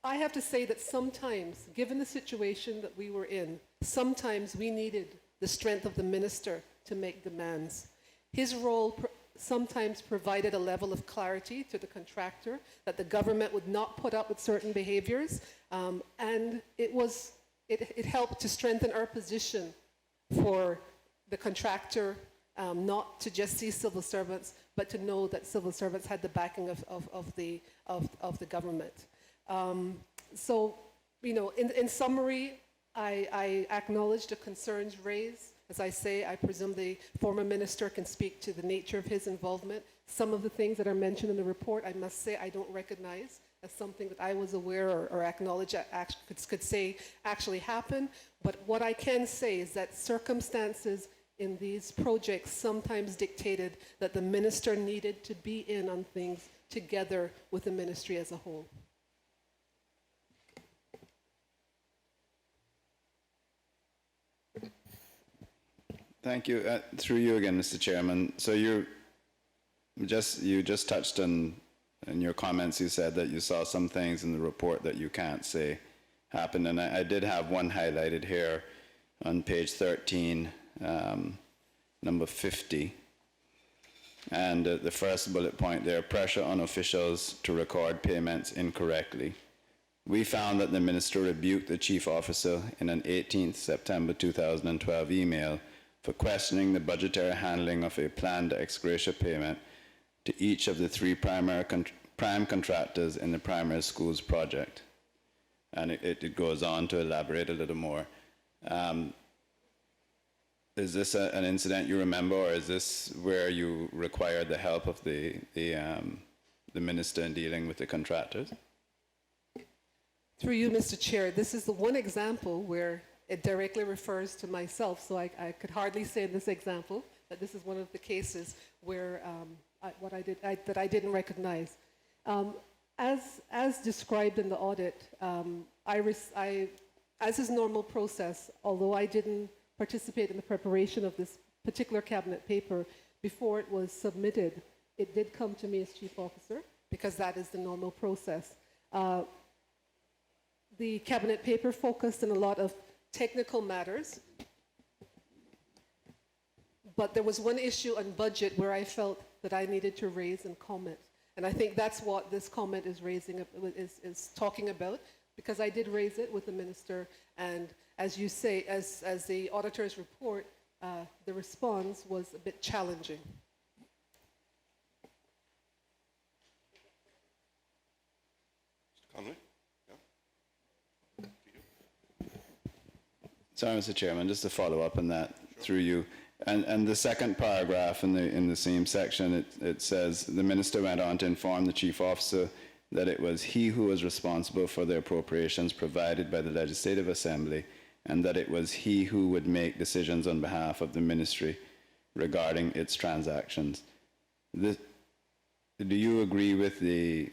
I have to say that sometimes, given the situation that we were in, sometimes we needed the strength of the minister to make demands. His role sometimes provided a level of clarity to the contractor that the government would not put up with certain behaviors, and it helped to strengthen our position for the contractor not to just see civil servants, but to know that civil servants had the backing of the government. So, you know, in summary, I acknowledge the concerns raised. As I say, I presume the former minister can speak to the nature of his involvement. Some of the things that are mentioned in the report, I must say, I don't recognize as something that I was aware or acknowledge could say actually happened. But what I can say is that circumstances in these projects sometimes dictated that the minister needed to be in on things together with the ministry as a whole.
Thank you. Through you again, Mr. Chairman. So you just touched on, in your comments, you said that you saw some things in the report that you can't say happened. And I did have one highlighted here on page 13, number 50. And the first bullet point there, pressure on officials to record payments incorrectly. We found that the minister rebuked the chief officer in an 18th September 2012 email for questioning the budgetary handling of a planned ex gratia payment to each of the three prime contractors in the primary schools project. And it goes on to elaborate a little more. Is this an incident you remember, or is this where you required the help of the minister in dealing with the contractors?
Through you, Mr. Chair, this is the one example where it directly refers to myself, so I could hardly say in this example that this is one of the cases where that I didn't recognize. As described in the audit, as is normal process, although I didn't participate in the preparation of this particular cabinet paper before it was submitted, it did come to me as chief officer because that is the normal process. The cabinet paper focused on a lot of technical matters, but there was one issue on budget where I felt that I needed to raise and comment. And I think that's what this comment is raising, is talking about, because I did raise it with the minister, and as you say, as the auditor's report, the response was a bit challenging.
Mr. Conley?
Sorry, Mr. Chairman, just to follow up on that, through you. And the second paragraph in the same section, it says, the minister went on to inform the chief officer that it was he who was responsible for the appropriations provided by the Legislative Assembly, and that it was he who would make decisions on behalf of the ministry regarding its transactions. Do you agree with the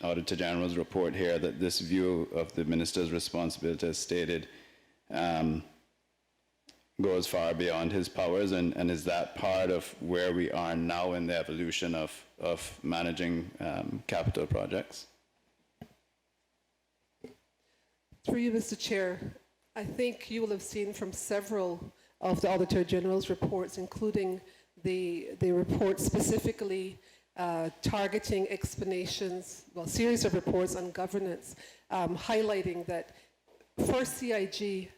Auditor General's report here that this view of the minister's responsibility as stated goes far beyond his powers, and is that part of where we are now in the evolution of managing capital projects?
Through you, Mr. Chair, I think you will have seen from several of the Auditor General's reports, including the report specifically targeting explanations, well, series of reports on governance, highlighting that for CIG,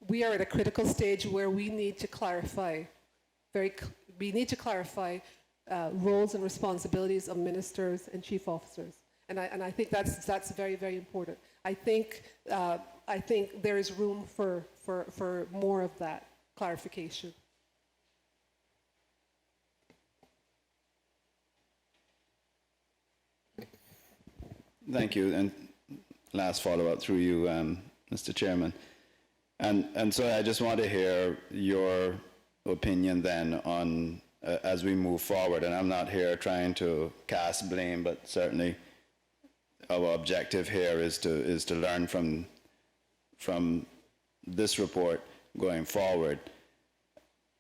we are at a critical stage where we need to clarify, roles and responsibilities of ministers and chief officers. And I think that's very, very important. I think there is room for more of that clarification.
Thank you. And last follow-up through you, Mr. Chairman. And so I just want to hear your opinion then on, as we move forward, and I'm not here trying to cast blame, but certainly our objective here is to learn from this report going forward.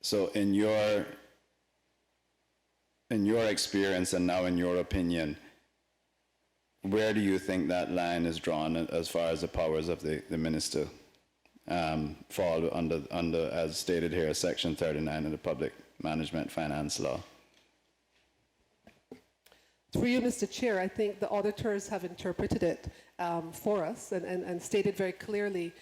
So in your experience and now in your opinion, where do you think that line is drawn as far as the powers of the minister fall under, as stated here, Section 39 of the Public Management Finance Law?
Through you, Mr. Chair, I think the auditors have interpreted it for us and stated very clearly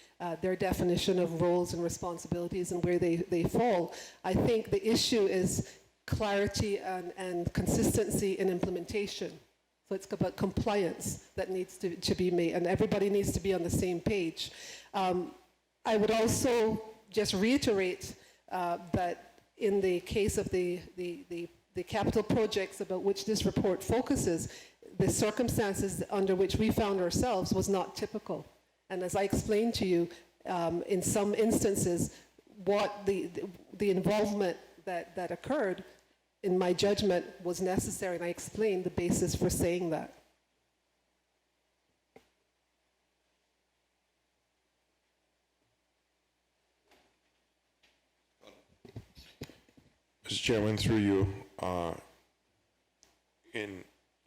their definition of roles and responsibilities and where they fall. I think the issue is clarity and consistency in implementation. So it's about compliance that needs to be made, and everybody needs to be on the same page. I would also just reiterate that in the case of the capital projects about which this report focuses, the circumstances under which we found ourselves was not typical. And as I explained to you, in some instances, what the involvement that occurred, in my judgment, was necessary, and I explained the basis for saying that.
Mr. Chairman, through you,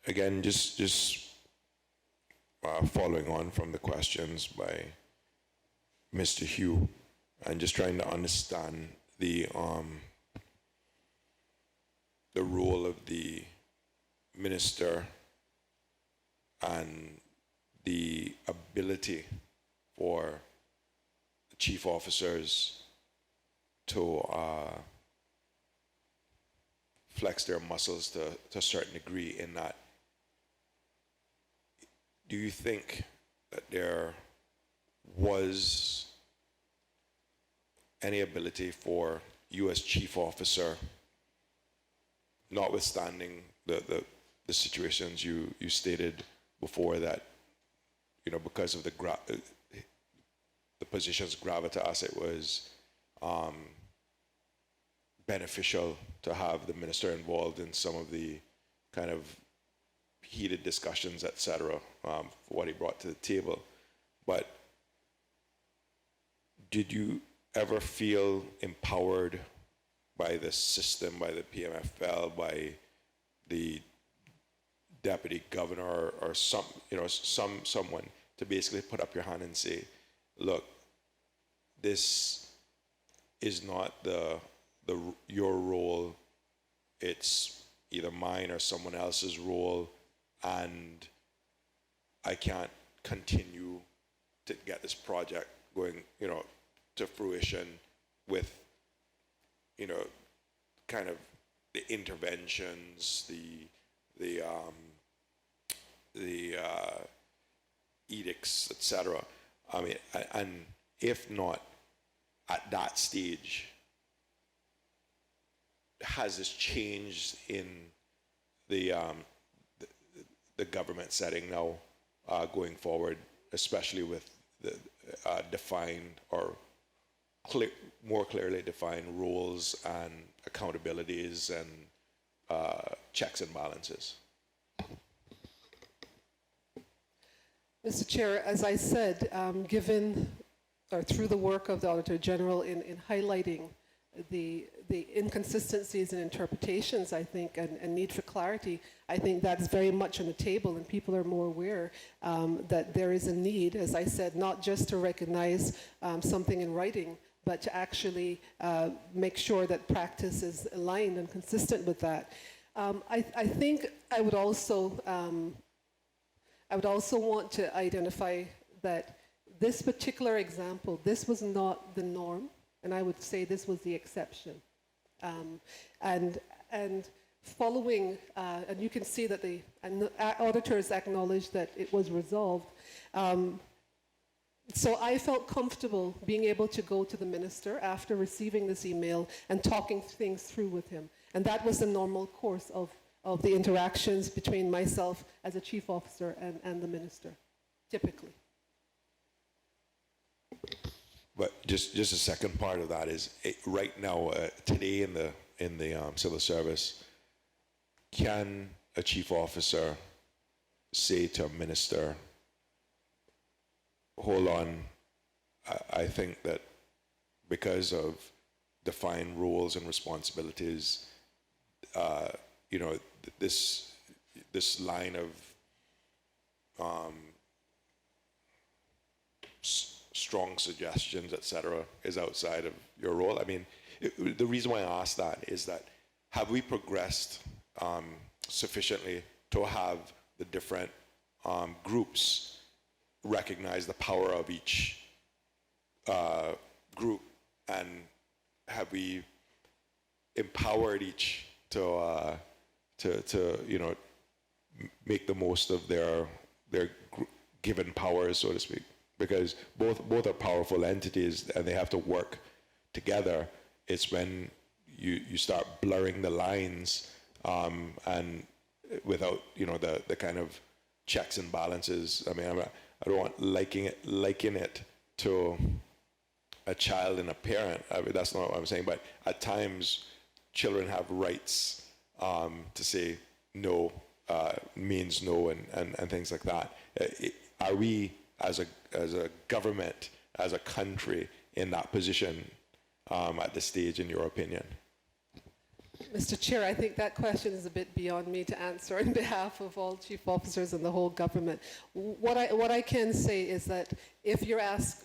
again, just following on from the questions by Mr. Hugh, and just trying to understand the role of the minister and the ability for the chief officers to flex their muscles to a certain degree in that. Do you think that there was any ability for you as chief officer, notwithstanding the situations you stated before, that, you know, because of the position's gravitas, it was beneficial to have the minister involved in some of the kind of heated discussions, etc., for what he brought to the table. But did you ever feel empowered by the system, by the PMFL, by the deputy governor, or someone to basically put up your hand and say, look, this is not your role, it's either mine or someone else's role, and I can't continue to get this project going, to fruition with, kind of the interventions, the edicts, etc. I mean, and if not at that stage, has this changed in the government setting now, going forward, especially with the defined or more clearly defined roles and accountabilities and checks and balances?
Mr. Chair, as I said, through the work of the Auditor General in highlighting the inconsistencies in interpretations, I think, and need for clarity, I think that's very much on the table, and people are more aware that there is a need, as I said, not just to recognize something in writing, but to actually make sure that practice is aligned and consistent with that. I think I would also want to identify that this particular example, this was not the norm, and I would say this was the exception. And following, and you can see that the auditors acknowledged that it was resolved. So I felt comfortable being able to go to the minister after receiving this email and talking things through with him. And that was the normal course of the interactions between myself as a chief officer and the minister, typically.
But just a second part of that is right now, today in the civil service, can a chief officer say to a minister, hold on, I think that because of defined roles and responsibilities, you know, this line of strong suggestions, etc., is outside of your role? I mean, the reason why I ask that is that have we progressed sufficiently to have the different groups recognize the power of each group, and have we empowered each to you know, make the most of their given powers, so to speak? Because both are powerful entities and they have to work together. It's when you start blurring the lines and without, you know, the kind of checks and balances. I mean, I don't want liken it to a child and a parent. I mean, that's not what I'm saying. But at times, children have rights to say no means no, and things like that. Are we as a government, as a country, in that position at this stage, in your opinion?
Mr. Chair, I think that question is a bit beyond me to answer on behalf of all chief officers and the whole government. What I can say is that if you're asked,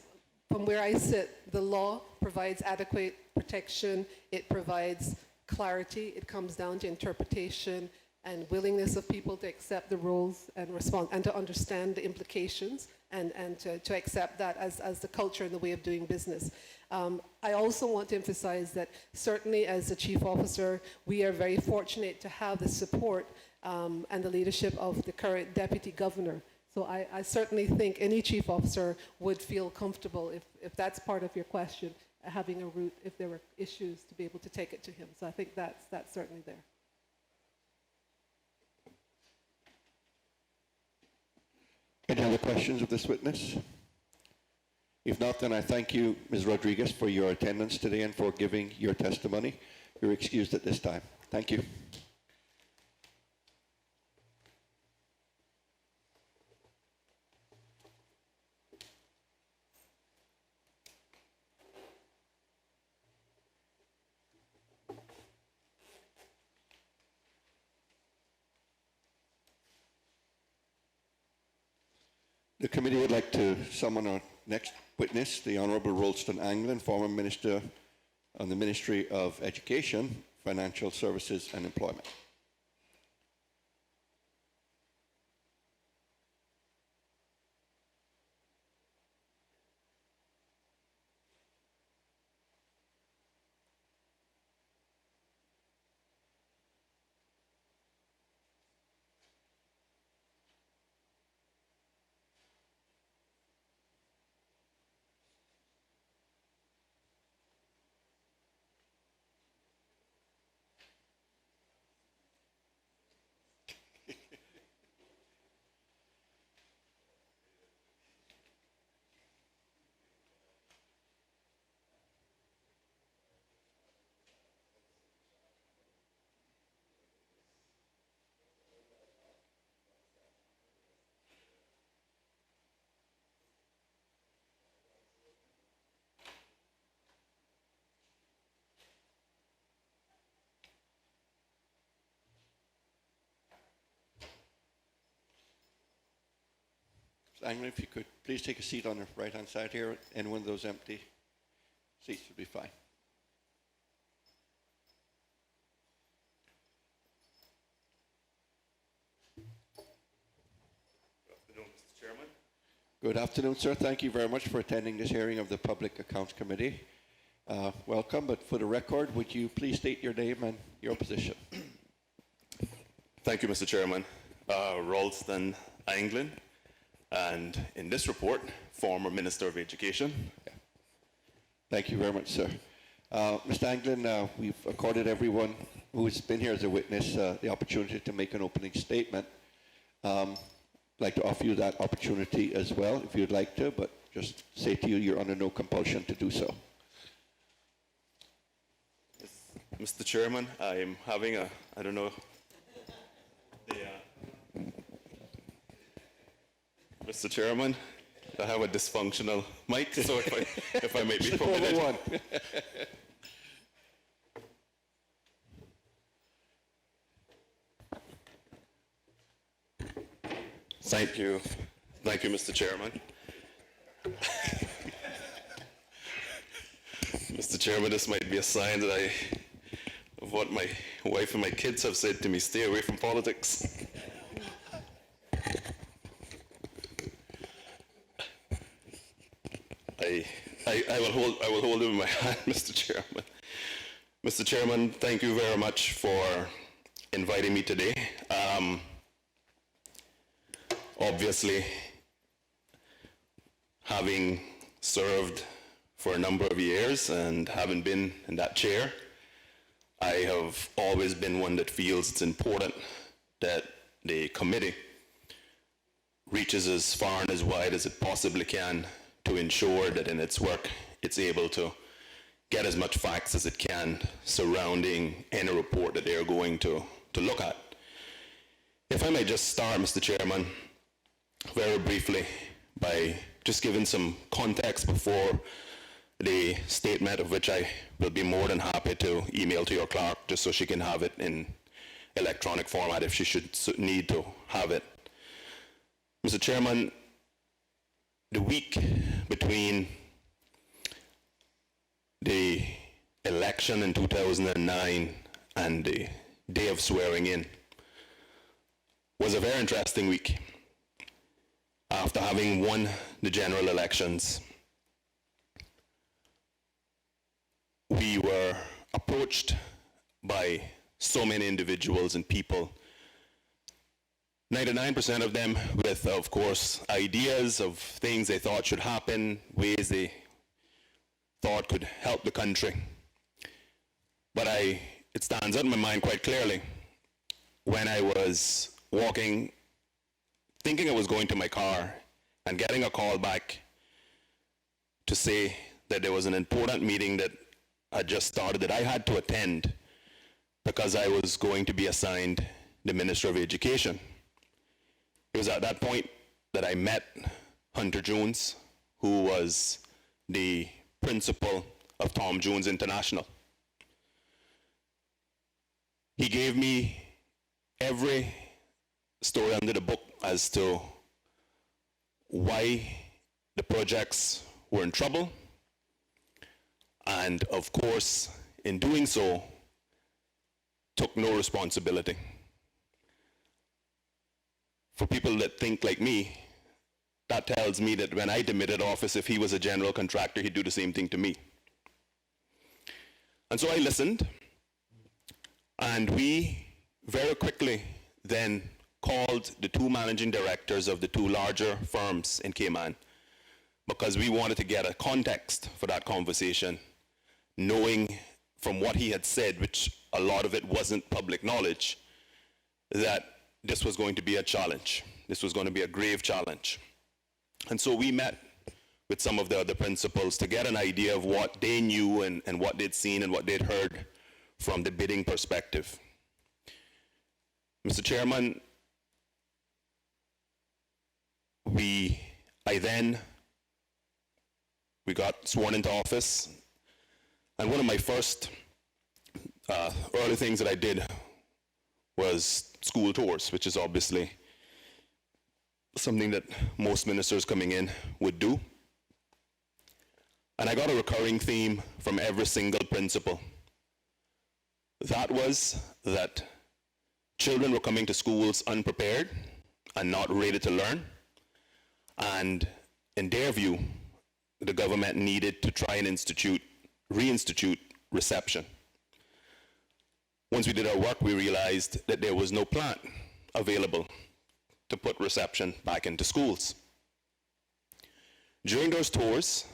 from where I sit, the law provides adequate protection, it provides clarity, it comes down to interpretation and willingness of people to accept the roles and respond and to understand the implications and to accept that as the culture and the way of doing business. I also want to emphasize that certainly as a chief officer, we are very fortunate to have the support and the leadership of the current deputy governor. So I certainly think any chief officer would feel comfortable, if that's part of your question, having a route, if there were issues, to be able to take it to him. So I think that's certainly there.
Any other questions of this witness? If not, then I thank you, Ms. Rodriguez, for your attendance today and for giving your testimony. You're excused at this time. Thank you. The committee would like to summon our next witness, the Honourable Rolston Anglin, former Minister on the Ministry of Education, Financial Services and Employment. Anglin, if you could please take a seat on the right-hand side here, and one of those empty seats would be fine.
Good afternoon, Mr. Chairman.
Good afternoon, sir. Thank you very much for attending this hearing of the Public Accounts Committee. Welcome, but for the record, would you please state your name and your position?
Thank you, Mr. Chairman. Rolston Anglin, and in this report, former Minister of Education.
Thank you very much, sir. Mr. Anglin, we've accorded everyone who's been here as a witness the opportunity to make an opening statement. I'd like to offer you that opportunity as well, if you'd like to, but just say to you, you're under no compulsion to do so.
Mr. Chairman, I am having a, I don't know, Mr. Chairman, I have a dysfunctional mic, so if I may be permitted.
One.
Thank you. Thank you, Mr. Chairman. Mr. Chairman, this might be a sign that of what my wife and my kids have said to me, stay away from politics. I will hold it in my hand, Mr. Chairman. Mr. Chairman, thank you very much for inviting me today. Obviously, having served for a number of years and having been in that chair, I have always been one that feels it's important that the committee reaches as far and as wide as it possibly can to ensure that in its work it's able to get as much facts as it can surrounding any report that they're going to look at. If I may just start, Mr. Chairman, very briefly by just giving some context before the statement, of which I will be more than happy to email to your clerk just so she can have it in electronic format if she should need to have it. Mr. Chairman, the week between the election in 2009 and the day of swearing in was a very interesting week. After having won the general elections, we were approached by so many individuals and people, 99% of them with, of course, ideas of things they thought should happen, ways they thought could help the country. But it stands out in my mind quite clearly when I was walking, thinking I was going to my car and getting a call back to say that there was an important meeting that had just started that I had to attend because I was going to be assigned the Minister of Education. It was at that point that I met Hunter Jones, who was the principal of Tom Jones International. He gave me every story under the book as to why the projects were in trouble, and of course, in doing so, took no responsibility. For people that think like me, that tells me that when I demitted office, if he was a general contractor, he'd do the same thing to me. And so I listened, and we very quickly then called the two managing directors of the two larger firms in Cayman because we wanted to get a context for that conversation, knowing from what he had said, which a lot of it wasn't public knowledge, that this was going to be a challenge. This was going to be a grave challenge. And so we met with some of the other principals to get an idea of what they knew and what they'd seen and what they'd heard from the bidding perspective. Mr. Chairman, we got sworn into office, and one of my first early things that I did was school tours, which is obviously something that most ministers coming in would do. And I got a recurring theme from every single principal. That was that children were coming to schools unprepared and not ready to learn. And in their view, the government needed to try and reinstitute reception. Once we did our work, we realized that there was no plan available to put reception back into schools. During those tours,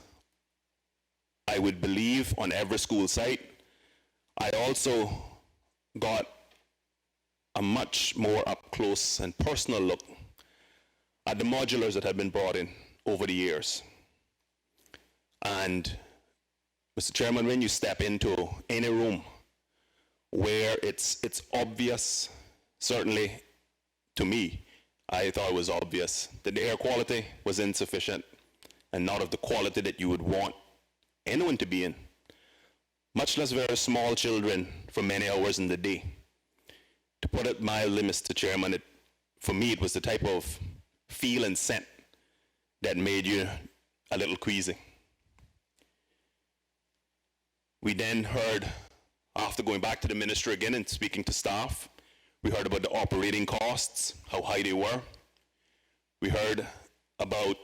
I would believe on every school site, I also got a much more up close and personal look at the modulars that had been brought in over the years. And Mr. Chairman, when you step into any room where it's obvious, certainly to me, I thought it was obvious that the air quality was insufficient and not of the quality that you would want anyone to be in, much less very small children for many hours in the day. To put it mildly, Mr. Chairman, for me it was the type of feel and scent that made you a little queasy. We then heard, after going back to the minister again and speaking to staff, we heard about the operating costs, how high they were. We heard about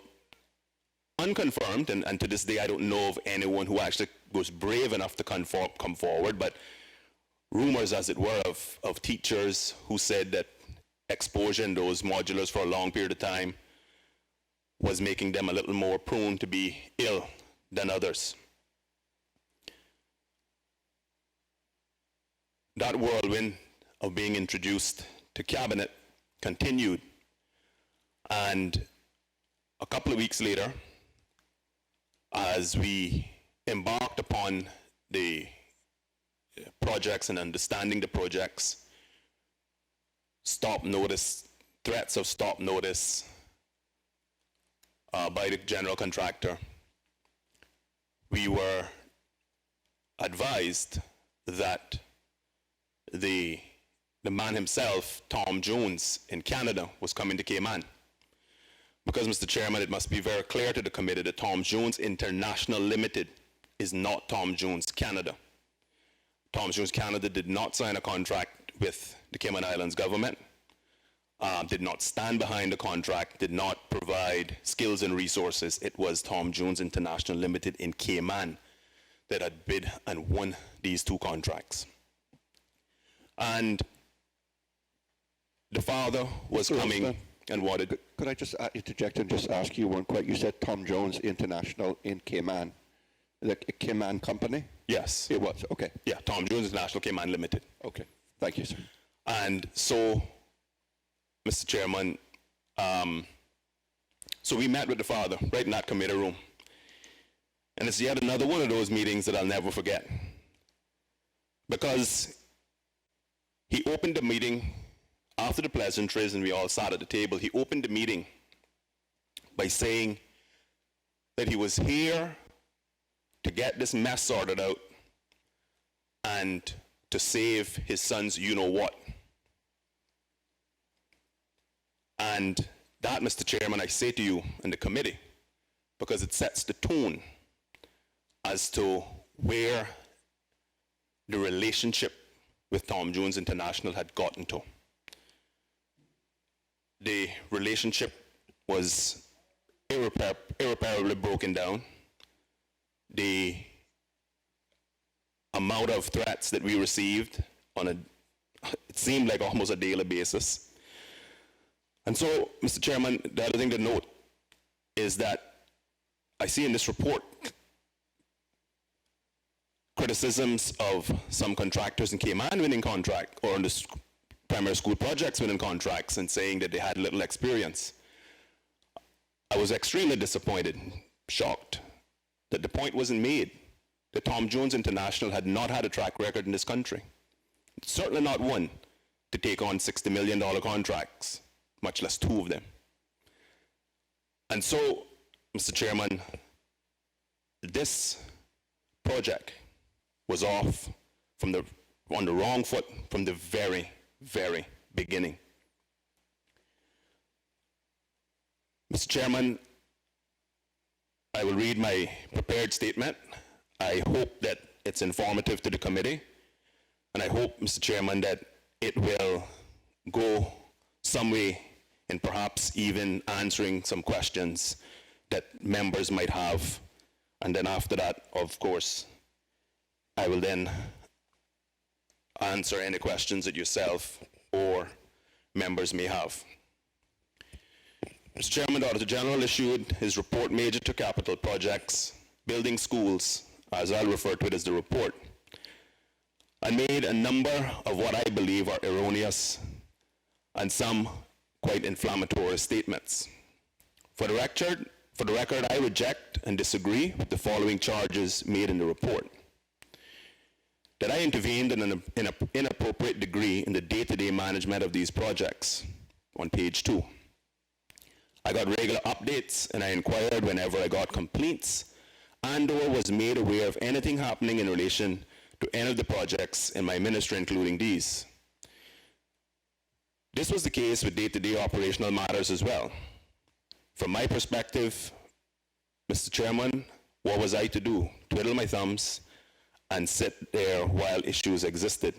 unconfirmed, and to this day I don't know of anyone who actually was brave enough to come forward, but rumors, as it were, of teachers who said that exposure in those modulars for a long period of time was making them a little more prone to be ill than others. That whirlwind of being introduced to cabinet continued, and a couple of weeks later, as we embarked upon the projects and understanding the projects, stop notice, threats of stop notice by the general contractor, we were advised that the man himself, Tom Jones, in Canada, was coming to Cayman. Because, Mr. Chairman, it must be very clear to the committee that Tom Jones International Limited is not Tom Jones Canada. Tom Jones Canada did not sign a contract with the Cayman Islands government, did not stand behind the contract, did not provide skills and resources. It was Tom Jones International Limited in Cayman that had bid and won these two contracts. And the father was coming and wanted...
Could I just interject and just ask you one question? You said Tom Jones International in Cayman. The Cayman company?
Yes.
It was, okay.
Yeah, Tom Jones International Cayman Limited.
Okay, thank you, sir.
And so, Mr. Chairman, so we met with the father right in that committee room. And it's yet another one of those meetings that I'll never forget. Because he opened the meeting after the pleasantries and we all sat at the table. He opened the meeting by saying that he was here to get this mess sorted out and to save his son's you-know-what. And that, Mr. Chairman, I say to you and the committee, because it sets the tone as to where the relationship with Tom Jones International had gotten to. The relationship was irreparably broken down. The amount of threats that we received on it seemed like almost a daily basis. And so, Mr. Chairman, the other thing to note is that I see in this report criticisms of some contractors in Cayman winning contract, or in the primary school projects winning contracts, and saying that they had little experience. I was extremely disappointed, shocked, that the point wasn't made that Tom Jones International had not had a track record in this country. Certainly not one to take on $60 million contracts, much less two of them. And so, Mr. Chairman, this project was off on the wrong foot from the very, very beginning. Mr. Chairman, I will read my prepared statement. I hope that it's informative to the committee, and I hope, Mr. Chairman, that it will go some way in perhaps even answering some questions that members might have. And then after that, of course, I will then answer any questions that yourself or members may have. Mr. Chairman, the Auditor General issued his report major to capital projects, building schools, as I'll refer to it as the report, and made a number of what I believe are erroneous and some quite inflammatory statements. For the record, I reject and disagree with the following charges made in the report. That I intervened in an inappropriate degree in the day-to-day management of these projects, on page 2. I got regular updates and I inquired whenever I got complaints and/or was made aware of anything happening in relation to any of the projects in my ministry, including these. This was the case with day-to-day operational matters as well. From my perspective, Mr. Chairman, what was I to do? Twiddle my thumbs and sit there while issues existed.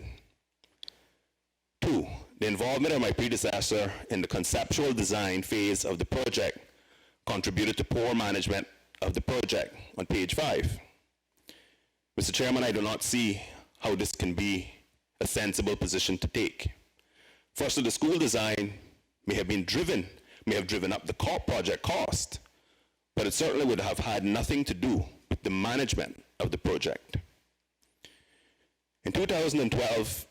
2, the involvement of my predecessor in the conceptual design phase of the project contributed to poor management of the project, on page 5. Mr. Chairman, I do not see how this can be a sensible position to take. First, the school design may have driven up the project cost, but it certainly would have had nothing to do with the management of the project. In 2012,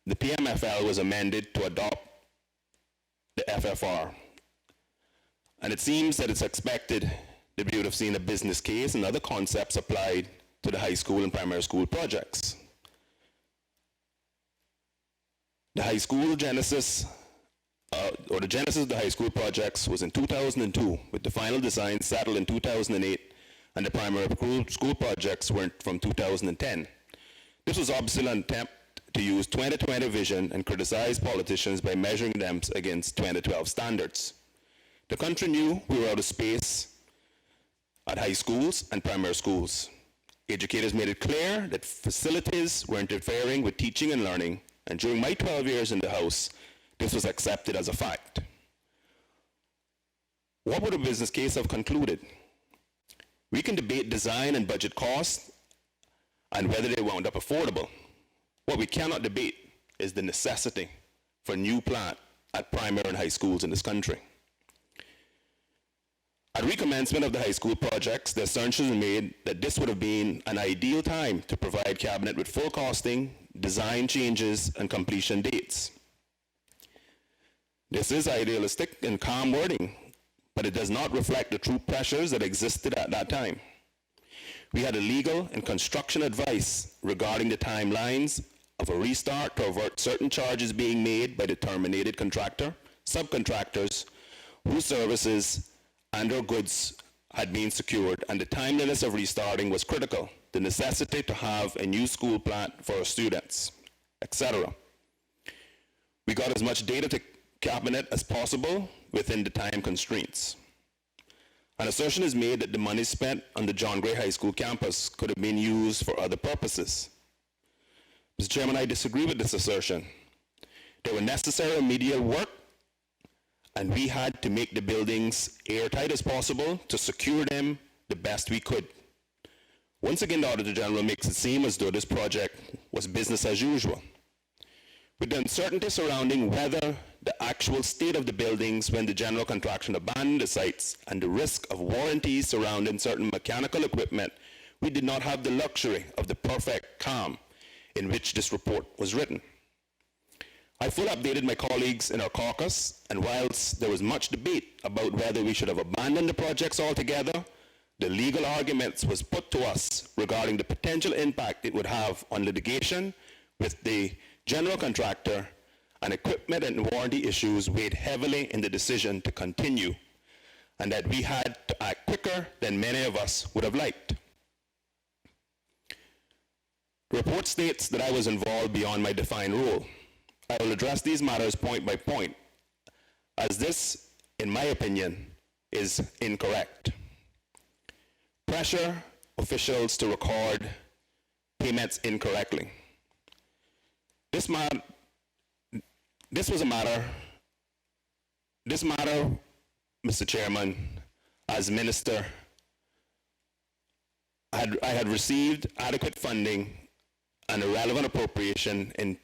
the PMFL was amended to adopt the FFR, and it seems that it's expected that we would have seen a business case and other concepts applied to the high school and primary school projects. The high school genesis, the genesis of the high school projects was in 2002, with the final design settled in 2008, and the primary school projects were from 2010. This was obviously an attempt to use 2020 vision and criticize politicians by measuring them against 2012 standards. The country knew we were out of space at high schools and primary schools. Educators made it clear that facilities were interfering with teaching and learning, and during my 12 years in the House, this was accepted as a fact. What would a business case have concluded? We can debate design and budget costs and whether they wound up affordable. What we cannot debate is the necessity for a new plant at primary and high schools in this country. At recommencement of the high school projects, the assumption was made that this would have been an ideal time to provide Cabinet with full costing, design changes, and completion dates. This is idealistic and calm wording, but it does not reflect the true pressures that existed at that time. We had a legal and construction advice regarding the timelines of a restart to avert certain charges being made by the terminated contractor, subcontractors, whose services and/or goods had been secured, and the timeliness of restarting was critical, the necessity to have a new school plant for our students, etc. We got as much data to Cabinet as possible within the time constraints. An assertion is made that the money spent on the John Gray High School campus could have been used for other purposes. Mr. Chairman, I disagree with this assertion. There were necessary remedial work, and we had to make the buildings airtight as possible to secure them the best we could. Once again, the Auditor General makes it seem as though this project was business as usual. With the uncertainty surrounding whether the actual state of the buildings when the general contractor abandoned the sites and the risk of warranties surrounding certain mechanical equipment, we did not have the luxury of the perfect calm in which this report was written. I fully updated my colleagues in our caucus, and whilst there was much debate about whether we should have abandoned the projects altogether, the legal arguments was put to us regarding the potential impact it would have on litigation with the general contractor, and equipment and warranty issues weighed heavily in the decision to continue, and that we had to act quicker than many of us would have liked. The report states that I was involved beyond my defined role. I will address these matters point by point, as this, in my opinion, is incorrect. Pressure officials to record payments incorrectly. This matter, Mr. Chairman, as Minister, I had received adequate funding and a relevant appropriation in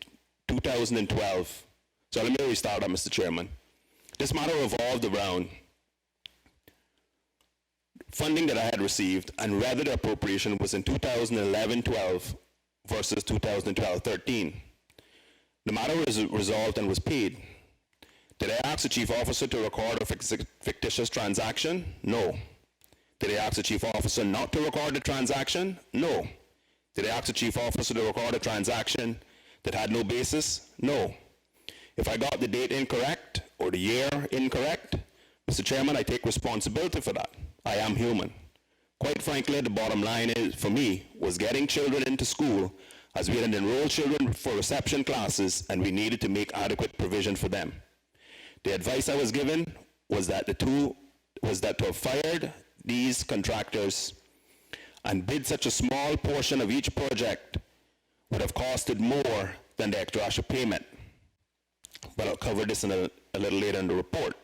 2012. So let me restart that, Mr. Chairman. This matter revolved around funding that I had received and whether the appropriation was in 2011-12 versus 2012-13. The matter was resolved and was paid. Did I ask the chief officer to record a fictitious transaction? No. Did I ask the chief officer not to record the transaction? No. Did I ask the chief officer to record a transaction that had no basis? No. If I got the date incorrect or the year incorrect, Mr. Chairman, I take responsibility for that. I am human. Quite frankly, the bottom line is, for me, was getting children into school as we had enrolled children for reception classes and we needed to make adequate provision for them. The advice I was given was that to have fired these contractors and bid such a small portion of each project would have costed more than the extra payment. But I'll cover this a little later in the report.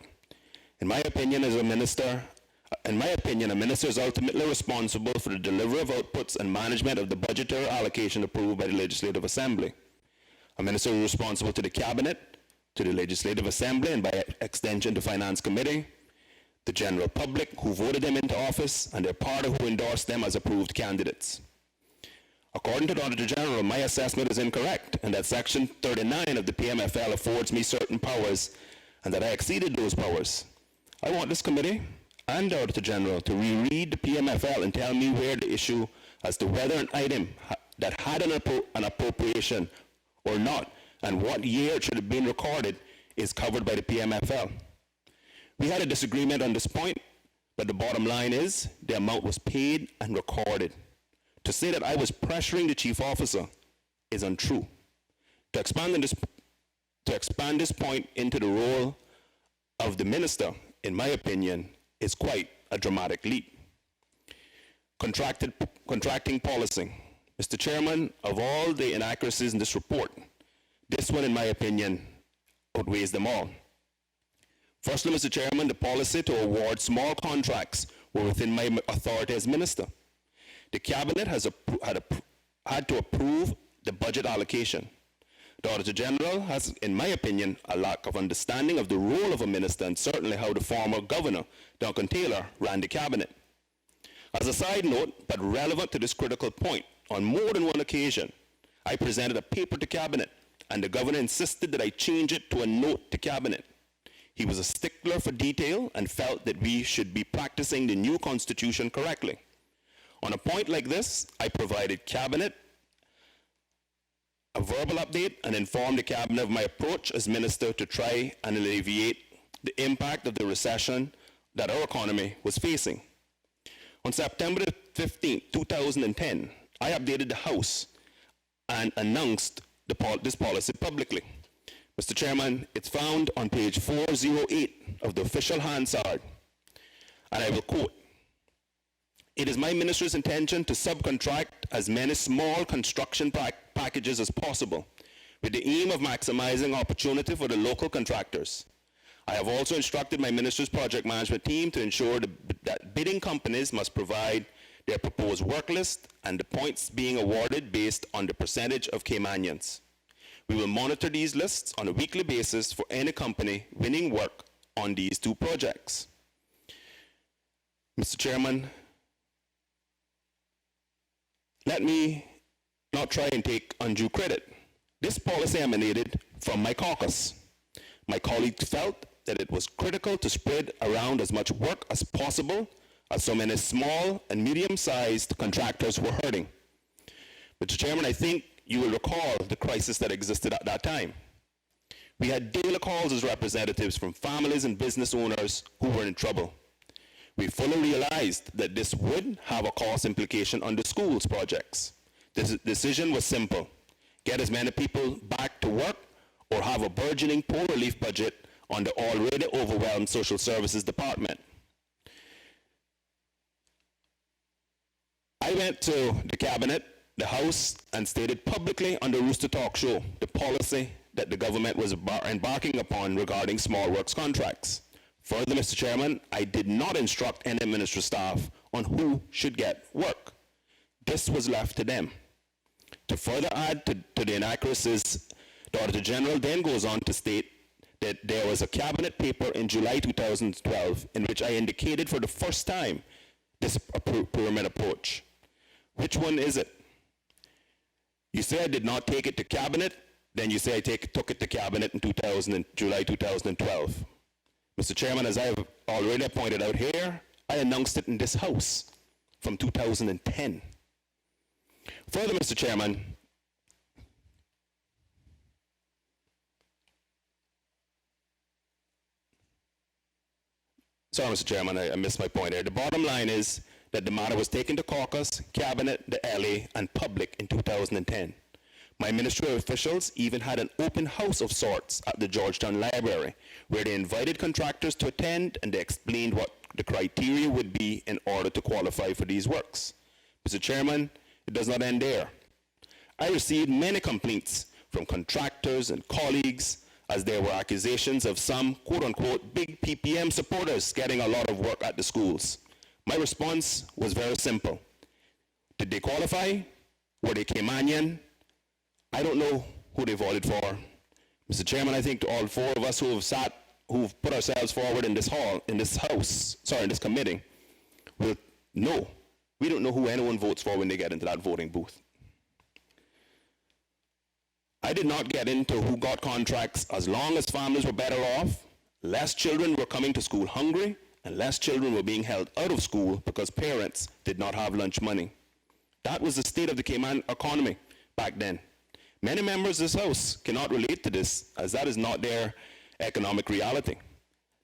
In my opinion, a minister is ultimately responsible for the delivery of outputs and management of the budgetary allocation approved by the Legislative Assembly. A minister is responsible to the Cabinet, to the Legislative Assembly, and by extension to Finance Committee, the general public who voted them into office, and their party who endorsed them as approved candidates. According to the Auditor General, my assessment is incorrect, and that Section 39 of the PMFL affords me certain powers, and that I exceeded those powers. I want this committee and the Auditor General to reread the PMFL and tell me where the issue as to whether an item that had an appropriation or not, and what year it should have been recorded, is covered by the PMFL. We had a disagreement on this point, but the bottom line is the amount was paid and recorded. To say that I was pressuring the chief officer is untrue. To expand this point into the role of the minister, in my opinion, is quite a dramatic leap. Contracting policy. Mr. Chairman, of all the inaccuracies in this report, this one, in my opinion, outweighs them all. Firstly, Mr. Chairman, the policy to award small contracts were within my authority as minister. The Cabinet had to approve the budget allocation. The Auditor General has, in my opinion, a lack of understanding of the role of a minister and certainly how the former governor, Duncan Taylor, ran the Cabinet. As a side note, but relevant to this critical point, on more than one occasion, I presented a paper to Cabinet, and the governor insisted that I change it to a note to Cabinet. He was a stickler for detail and felt that we should be practicing the new Constitution correctly. On a point like this, I provided Cabinet a verbal update and informed the Cabinet of my approach as minister to try and alleviate the impact of the recession that our economy was facing. On September 15, 2010, I updated the House and announced this policy publicly. Mr. Chairman, it's found on page 408 of the official Hansard, and I will quote, "It is my minister's intention to subcontract as many small construction packages as possible with the aim of maximizing opportunity for the local contractors. I have also instructed my minister's project management team to ensure that bidding companies must provide their proposed work list and the points being awarded based on the percentage of Caymanians. We will monitor these lists on a weekly basis for any company winning work on these two projects." Mr. Chairman, let me not try and take undue credit. This policy emanated from my caucus. My colleagues felt that it was critical to spread around as much work as possible, as so many small and medium-sized contractors were hurting. Mr. Chairman, I think you will recall the crisis that existed at that time. We had daily calls as representatives from families and business owners who were in trouble. We fully realized that this would have a cost implication on the schools projects. The decision was simple: get as many people back to work or have a burgeoning poor relief budget on the already overwhelmed social services department. I went to the Cabinet, the House, and stated publicly on the Rooster Talk show the policy that the government was embarking upon regarding small works contracts. Further, Mr. Chairman, I did not instruct any ministry staff on who should get work. This was left to them. To further add to the inaccuracies, the Auditor General then goes on to state that there was a Cabinet paper in July 2012 in which I indicated for the first time this pyramid approach. Which one is it? You say I did not take it to cabinet, then you say I took it to cabinet in July 2012. Mr. Chairman, as I have already pointed out here, I announced it in this House from 2010. Further, Mr. Chairman, sorry, Mr. Chairman, I missed my point here. The bottom line is that the matter was taken to caucus, cabinet, the LA, and public in 2010. My ministry officials even had an open house of sorts at the Georgetown Library, where they invited contractors to attend and they explained what the criteria would be in order to qualify for these works. Mr. Chairman, it does not end there. I received many complaints from contractors and colleagues as there were accusations of some quote-unquote big PPM supporters getting a lot of work at the schools. My response was very simple. Did they qualify? Were they Caymanian? I don't know who they voted for. Mr. Chairman, I think to all four of us who've put ourselves forward in this committee, will know. We don't know who anyone votes for when they get into that voting booth. I did not get into who got contracts as long as families were better off, less children were coming to school hungry, and less children were being held out of school because parents did not have lunch money. That was the state of the Cayman economy back then. Many members of this House cannot relate to this, as that is not their economic reality.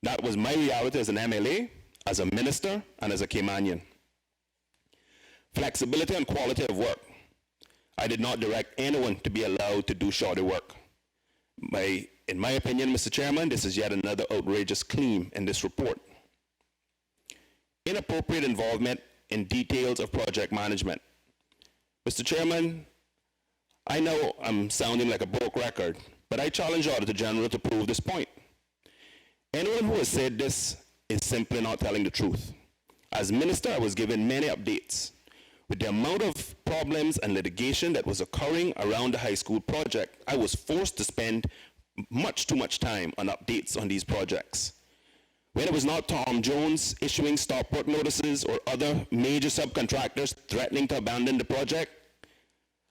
That was my reality as an MLA, as a minister, and as a Caymanian. Flexibility and quality of work. I did not direct anyone to be allowed to do shorter work. In my opinion, Mr. Chairman, this is yet another outrageous claim in this report. Inappropriate involvement in details of project management. Mr. Chairman, I know I'm sounding like a broke record, but I challenge the Auditor General to prove this point. Anyone who has said this is simply not telling the truth. As minister, I was given many updates. With the amount of problems and litigation that was occurring around the high school project, I was forced to spend much too much time on updates on these projects. When it was not Tom Jones issuing stop work notices or other major subcontractors threatening to abandon the project,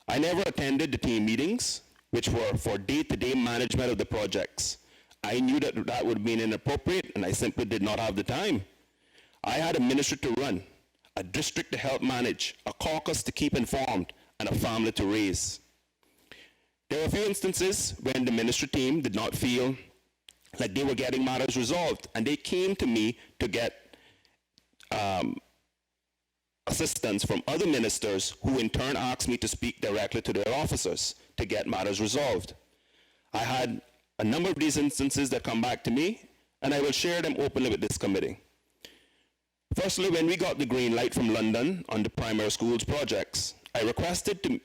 I never attended the team meetings, which were for day-to-day management of the projects. I knew that that would be inappropriate, and I simply did not have the time. I had a ministry to run, a district to help manage, a caucus to keep informed, and a family to raise. There were a few instances when the ministry team did not feel like they were getting matters resolved, and they came to me to get assistance from other ministers who in turn asked me to speak directly to their officers to get matters resolved. I had a number of these instances that come back to me, and I will share them openly with this committee. Firstly, when we got the green light from London on the primary schools projects, I requested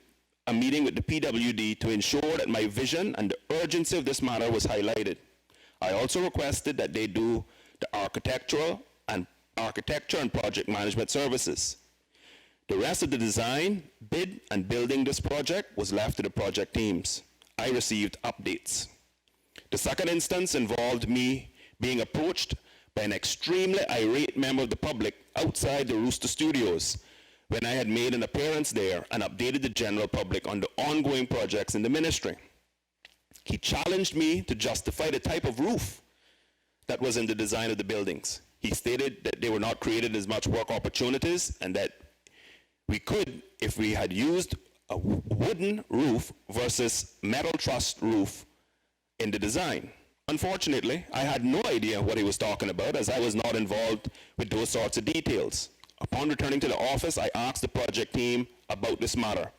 a meeting with the PWD to ensure that my vision and the urgency of this matter was highlighted. I also requested that they do the architecture and project management services. The rest of the design, bid, and building this project was left to the project teams. I received updates. The second instance involved me being approached by an extremely irate member of the public outside the Rooster Studios when I had made an appearance there and updated the general public on the ongoing projects in the ministry. He challenged me to justify the type of roof that was in the design of the buildings. He stated that they were not created as much work opportunities and that we could, if we had used a wooden roof versus metal truss roof in the design. Unfortunately, I had no idea what he was talking about as I was not involved with those sorts of details. Upon returning to the office, I asked the project team about this matter.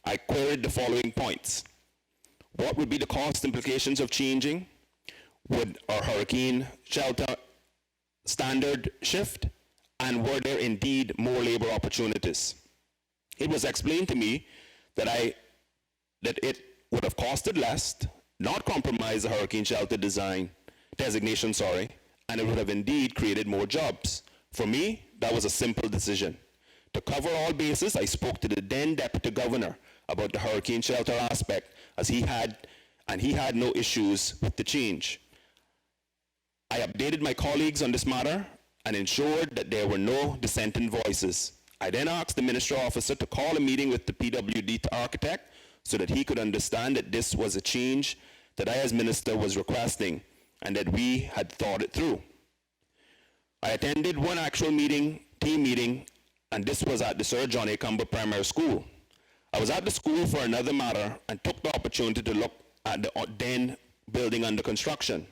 I queried the following points. What would be the cost implications of changing? Would our hurricane shelter standard shift? And were there indeed more labor opportunities? It was explained to me that it would have costed less, not compromise the hurricane shelter designation, and it would have indeed created more jobs. For me, that was a simple decision. To cover all bases, I spoke to the then Deputy Governor about the hurricane shelter aspect, as he had no issues with the change. I updated my colleagues on this matter, and ensured that there were no dissenting voices. I then asked the ministry officer to call a meeting with the PWD architect so that he could understand that this was a change that I as minister was requesting and that we had thought it through. I attended one actual meeting, team meeting, and this was at the Sir John A. Campbell Primary School. I was at the school for another matter and took the opportunity to look at the then building under construction.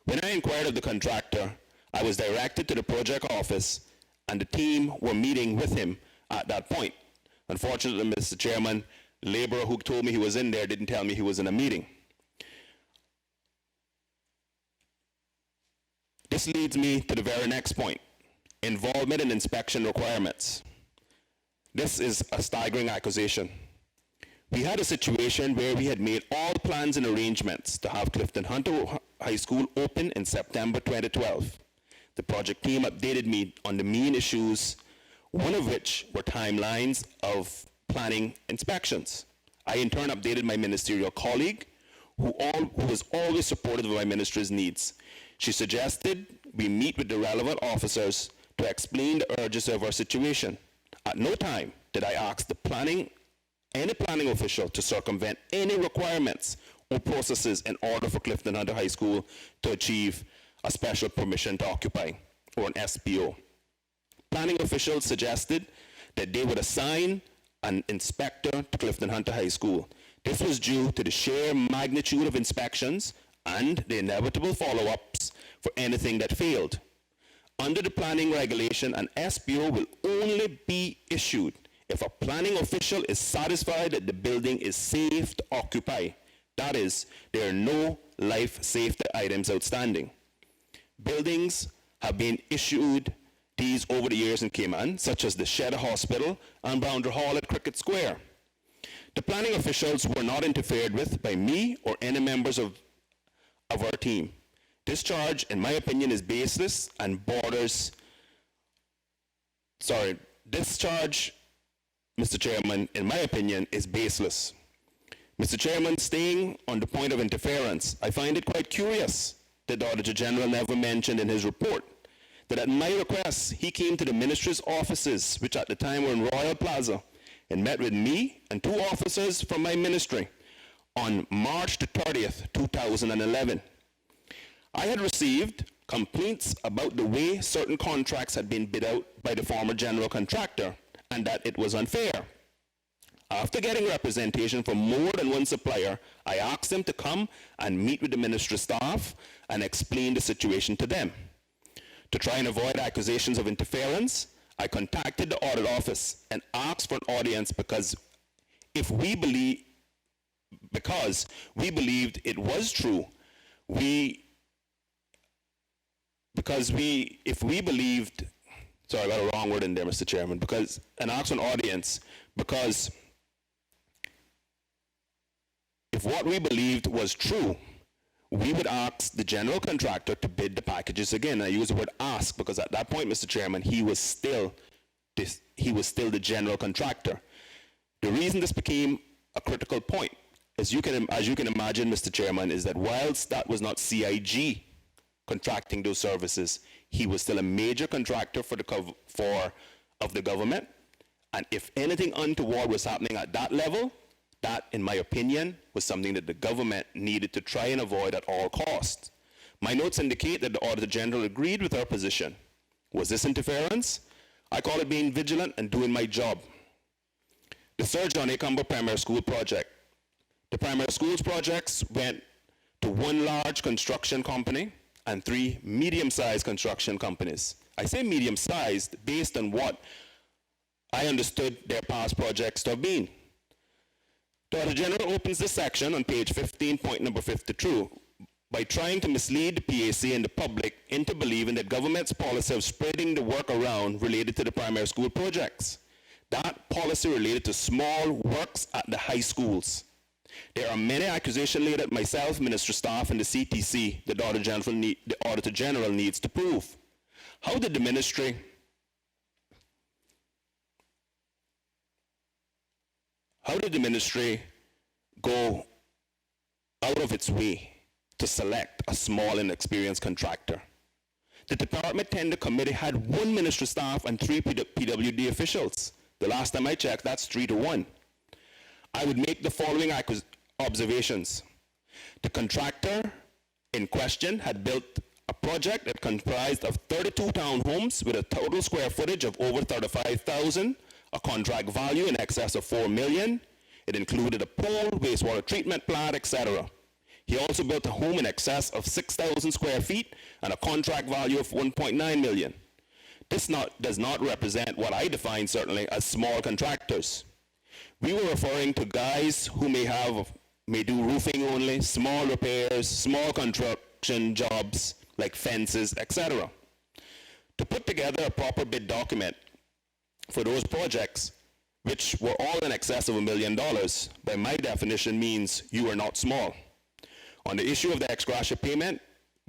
When I inquired of the contractor, I was directed to the project office and the team were meeting with him at that point. Unfortunately, Mr. Chairman, the laborer who told me he was in there didn't tell me he was in a meeting. This leads me to the very next point, involvement in inspection requirements. This is a staggering accusation. We had a situation where we had made all plans and arrangements to have Clifton Hunter High School open in September 2012. The project team updated me on the main issues, one of which were timelines of planning inspections. I in turn updated my ministerial colleague, who was always supportive of my ministry's needs. She suggested we meet with the relevant officers to explain the urgency of our situation. At no time did I ask any planning official to circumvent any requirements or processes in order for Clifton Hunter High School to achieve a special permission to occupy, or an SPO. Planning officials suggested that they would assign an inspector to Clifton Hunter High School. This was due to the sheer magnitude of inspections and the inevitable follow-ups for anything that failed. Under the planning regulation, an SPO will only be issued if a planning official is satisfied that the building is safe to occupy. That is, there are no life safety items outstanding. Buildings have been issued these over the years in Cayman, such as the Shedder Hospital and Boundary Hall at Cricket Square. The planning officials were not interfered with by me or any members of our team. This charge, in my opinion, is baseless and this charge, Mr. Chairman, in my opinion, is baseless. Mr. Chairman, staying on the point of interference, I find it quite curious that the Auditor General never mentioned in his report that at my request, he came to the ministry's offices, which at the time were in Royal Plaza, and met with me and two officers from my ministry on March the 30th, 2011. I had received complaints about the way certain contracts had been bid out by the former general contractor and that it was unfair. After getting representation from more than one supplier, I asked them to come and meet with the ministry staff and explain the situation to them. To try and avoid accusations of interference, I contacted the audit office and asked for an audience because if we believed it was true, sorry, I got a wrong word in there, Mr. Chairman, and asked for an audience because if what we believed was true, we would ask the general contractor to bid the packages again. I use the word ask because at that point, Mr. Chairman, he was still the general contractor. The reason this became a critical point, as you can imagine, Mr. Chairman, is that whilst that was not CIG contracting those services, he was still a major contractor of the government. And if anything untoward was happening at that level, that, in my opinion, was something that the government needed to try and avoid at all costs. My notes indicate that the Auditor General agreed with our position. Was this interference? I call it being vigilant and doing my job. The Sir John A. Campbell Primary School project. The primary schools projects went to one large construction company and three medium-sized construction companies. I say medium-sized based on what I understood their past projects to have been. The Auditor General opens this section on page 15, point number 52, by trying to mislead the PAC and the public into believing that government's policy of spreading the work around related to the primary school projects. That policy related to small works at the high schools. There are many accusations laid at myself, ministry staff, and the CTC that the Auditor General needs to prove. How did the ministry go out of its way to select a small and inexperienced contractor? The Department Tender Committee had 1 ministry staff and 3 PWD officials. The last time I checked, that's 3 to 1. I would make the following observations. The contractor in question had built a project that comprised of 32 townhomes with a total square footage of over 35,000, a contract value in excess of $4 million. It included a pool, wastewater treatment plant, etc. He also built a home in excess of 6,000 square feet and a contract value of $1.9 million. This does not represent what I define certainly as small contractors. We were referring to guys who may do roofing only, small repairs, small construction jobs like fences, etc. To put together a proper bid document for those projects, which were all in excess of $1 million, by my definition means you are not small. On the issue of the ex gratia payment,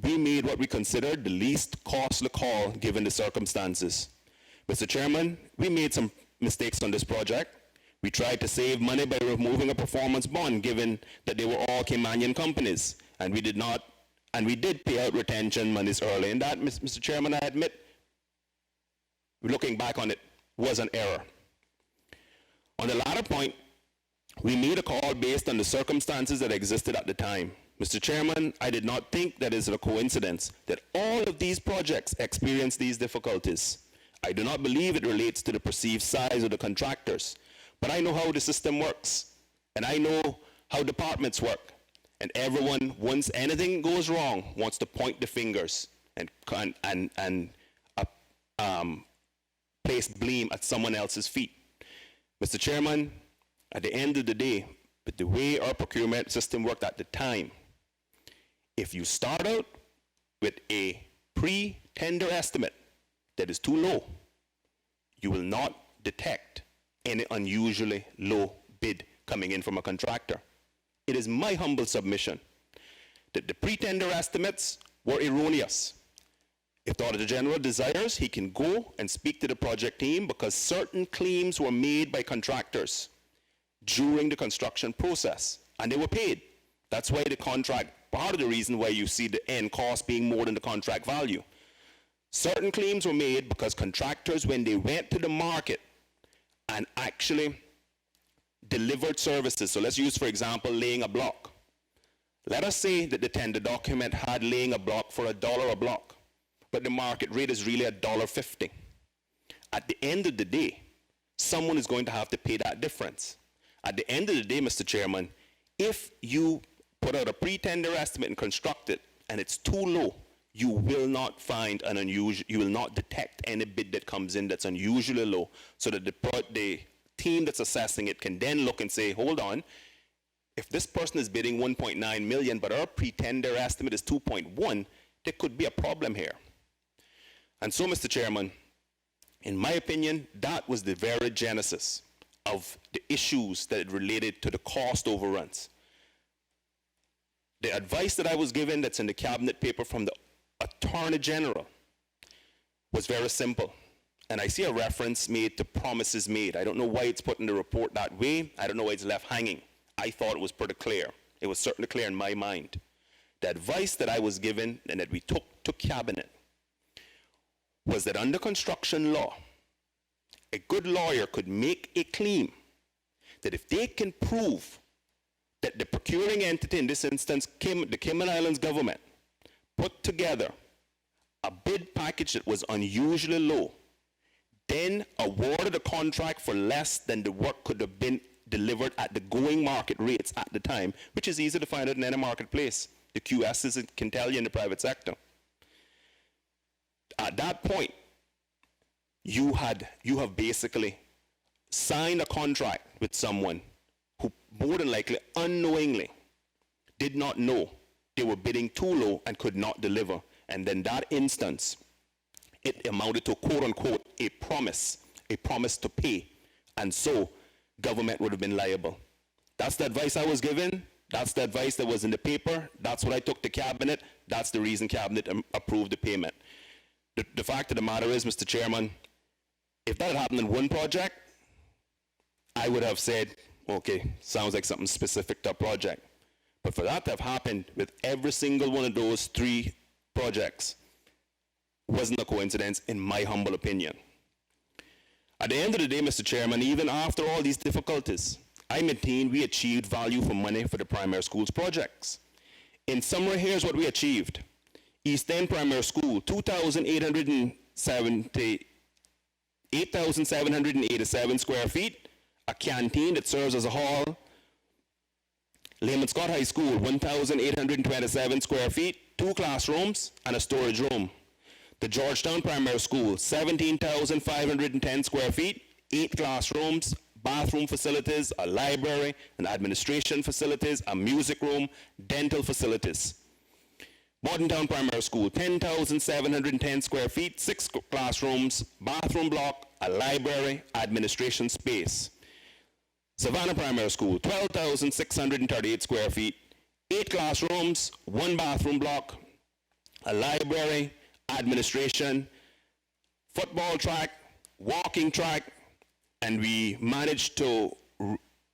we made what we considered the least costly call given the circumstances. Mr. Chairman, we made some mistakes on this project. We tried to save money by removing a performance bond given that they were all Caymanian companies, and we did pay out retention monies early. And that, Mr. Chairman, I admit, looking back on it, was an error. On the latter point, we made a call based on the circumstances that existed at the time. Mr. Chairman, I did not think that it is a coincidence that all of these projects experience these difficulties. I do not believe it relates to the perceived size of the contractors, but I know how the system works, and I know how departments work, and everyone, once anything goes wrong, wants to point the fingers and place blame at someone else's feet. Mr. Chairman, at the end of the day, but the way our procurement system worked at the time, if you start out with a pre-tender estimate that is too low, you will not detect any unusually low bid coming in from a contractor. It is my humble submission that the pre-tender estimates were erroneous. If the Auditor General desires, he can go and speak to the project team because certain claims were made by contractors during the construction process, and they were paid. That's why the contract, part of the reason why you see the end cost being more than the contract value. Certain claims were made because contractors, when they went to the market and actually delivered services, so let's use, for example, laying a block. Let us say that the tender document had laying a block for $1 a block, but the market rate is really $1.50. At the end of the day, someone is going to have to pay that difference. At the end of the day, Mr. Chairman, if you put out a pre-tender estimate and construct it, and it's too low, you will not find an unusual, you will not detect any bid that comes in that's unusually low, so that the team that's assessing it can then look and say, hold on, if this person is bidding 1.9 million, but our pre-tender estimate is 2.1, there could be a problem here. And so, Mr. Chairman, in my opinion, that was the very genesis of the issues that related to the cost overruns. The advice that I was given that's in the cabinet paper from the Attorney General was very simple. And I see a reference made to promises made. I don't know why it's put in the report that way. I don't know why it's left hanging. I thought it was pretty clear. It was certainly clear in my mind. The advice that I was given and that we took to cabinet was that under construction law, a good lawyer could make a claim that if they can prove that the procuring entity, in this instance, the Cayman Islands government, put together a bid package that was unusually low, then awarded a contract for less than the work could have been delivered at the going market rates at the time, which is easy to find out in any marketplace. The QSs can tell you in the private sector. At that point, you have basically signed a contract with someone who more than likely unknowingly did not know they were bidding too low and could not deliver. And then that instance, it amounted to quote unquote a promise to pay. And so government would have been liable. That's the advice I was given. That's the advice that was in the paper. That's what I took to cabinet. That's the reason cabinet approved the payment. The fact of the matter is, Mr. Chairman, if that had happened in one project, I would have said, okay, sounds like something specific to a project. But for that to have happened with every single one of those 3 projects, wasn't a coincidence, in my humble opinion. At the end of the day, Mr. Chairman, even after all these difficulties, I maintain we achieved value for money for the primary schools projects. In summary, here's what we achieved. East End Primary School, 8,787 square feet, a canteen that serves as a hall. Lehman Scott High School, 1,827 square feet, 2 classrooms and a storage room. The Georgetown Primary School, 17,510 square feet, 8 classrooms, bathroom facilities, a library, an administration facilities, a music room, dental facilities. Bordentown Primary School, 10,710 square feet, 6 classrooms, bathroom block, a library, administration space. Savannah Primary School, 12,638 square feet, 8 classrooms, 1 bathroom block, a library, administration, football track, walking track, and we managed to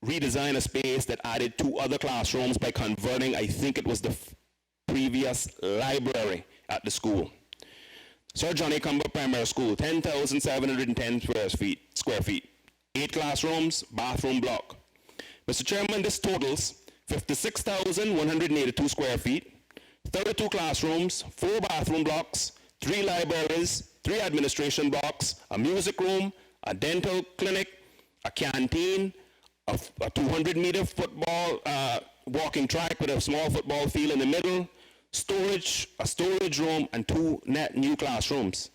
redesign a space that added 2 other classrooms by converting, I think it was the previous library at the school. Sir John A. Cumber Primary School, 10,710 square feet, 8 classrooms, bathroom block. Mr. Chairman, this totals 56,182 square feet, 32 classrooms, 4 bathroom blocks, 3 libraries, 3 administration blocks, a music room, a dental clinic, a canteen, a 200-meter football walking track with a small football field in the middle, storage, a storage room, and 2 net new classrooms.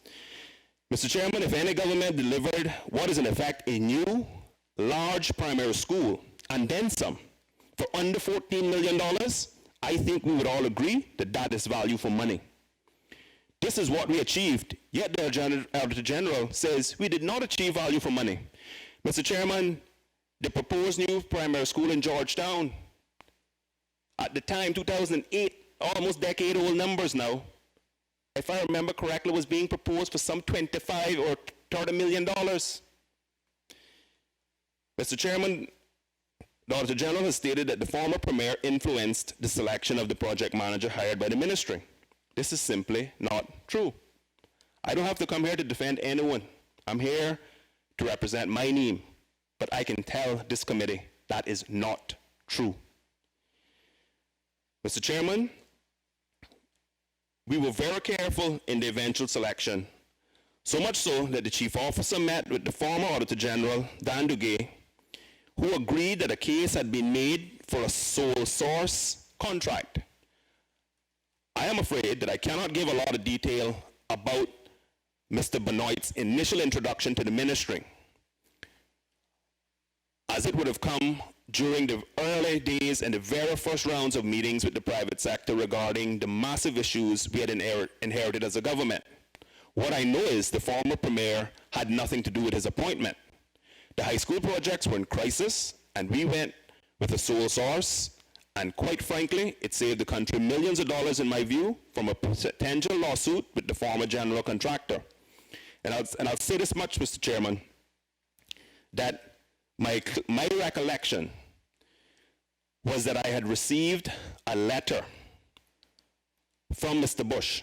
Mr. Chairman, if any government delivered what is in effect a new, large primary school, and then some, for under $14 million, I think we would all agree that that is value for money. This is what we achieved, yet the Auditor General says we did not achieve value for money. Mr. Chairman, the proposed new primary school in Georgetown, at the time, 2008, almost decade-old numbers now, if I remember correctly, was being proposed for some $25 or $30 million. Mr. Chairman, the Auditor General has stated that the former Premier influenced the selection of the project manager hired by the ministry. This is simply not true. I don't have to come here to defend anyone. I'm here to represent my name, but I can tell this committee that is not true. Mr. Chairman, we were very careful in the eventual selection, so much so that the chief officer met with the former Auditor General, Dan Duguay, who agreed that a case had been made for a sole source contract. I am afraid that I cannot give a lot of detail about Mr. Benoit's initial introduction to the ministry, as it would have come during the early days and the very first rounds of meetings with the private sector regarding the massive issues we had inherited as a government. What I know is the former Premier had nothing to do with his appointment. The high school projects were in crisis, and we went with a sole source, and quite frankly, it saved the country millions of dollars, in my view, from a potential lawsuit with the former general contractor. And I'll say this much, Mr. Chairman, that my recollection was that I had received a letter from Mr. Bush,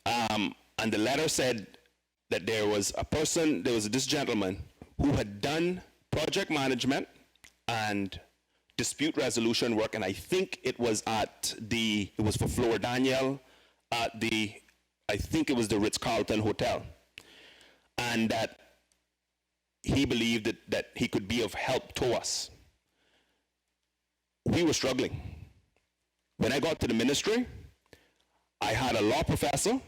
and the letter said that there was this gentleman who had done project management and dispute resolution work, and I think it was for Flora Daniel at I think it was the Ritz-Carlton Hotel, and that he believed that he could be of help to us. We were struggling. When I got to the ministry, I had a law professor,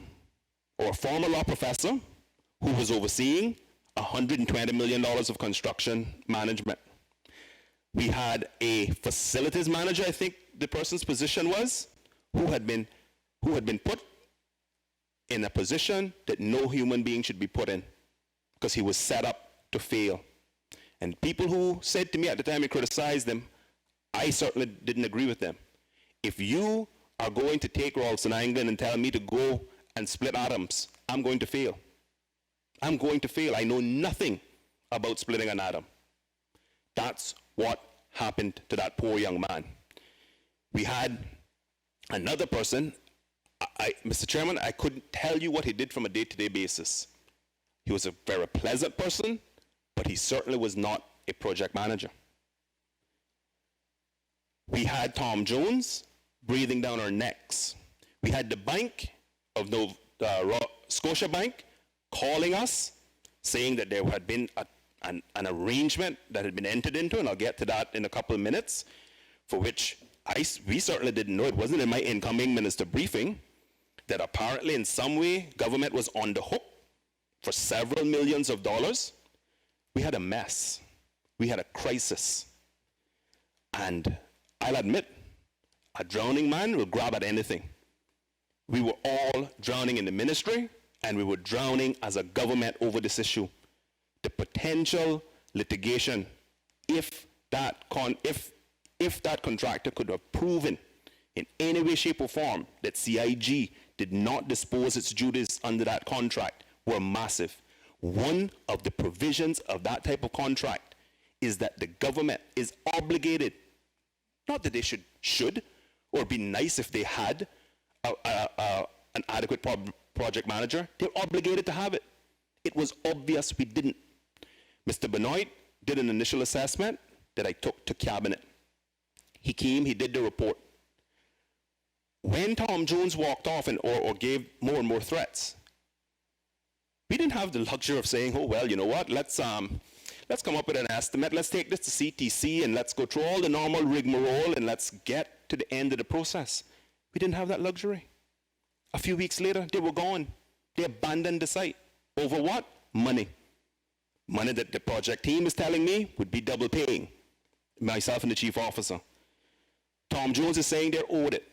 or a former law professor, who was overseeing $120 million of construction management. We had a facilities manager, I think the person's position was, who had been put in a position that no human being should be put in, because he was set up to fail. And people who said to me at the time and criticized them, I certainly didn't agree with them. If you are going to take Ralston Anglin and tell me to go and split atoms, I'm going to fail. I'm going to fail. I know nothing about splitting an atom. That's what happened to that poor young man. We had another person, Mr. Chairman, I couldn't tell you what he did from a day-to-day basis. He was a very pleasant person, but he certainly was not a project manager. We had Tom Jones breathing down our necks. We had the bank of Scotia Bank calling us, saying that there had been an arrangement that had been entered into, and I'll get to that in a couple of minutes, for which we certainly didn't know. It wasn't in my incoming minister briefing, that apparently in some way government was on the hook for several millions of dollars. We had a mess. We had a crisis. And I'll admit, a drowning man will grab at anything. We were all drowning in the ministry, and we were drowning as a government over this issue. The potential litigation, if that contractor could have proven in any way, shape, or form that CIG did not dispose its duties under that contract, were massive. One of the provisions of that type of contract is that the government is obligated, not that they should, or be nice if they had an adequate project manager, they're obligated to have it. It was obvious we didn't. Mr. Benoit did an initial assessment that I took to cabinet. He came, he did the report. When Tom Jones walked off or gave more and more threats, we didn't have the luxury of saying, oh, well, you know what, let's come up with an estimate, let's take this to CTC and let's go through all the normal rigmarole and let's get to the end of the process. We didn't have that luxury. A few weeks later, they were gone. They abandoned the site. Over what? Money. Money that the project team is telling me would be double paying, myself and the chief officer. Tom Jones is saying they're owed it.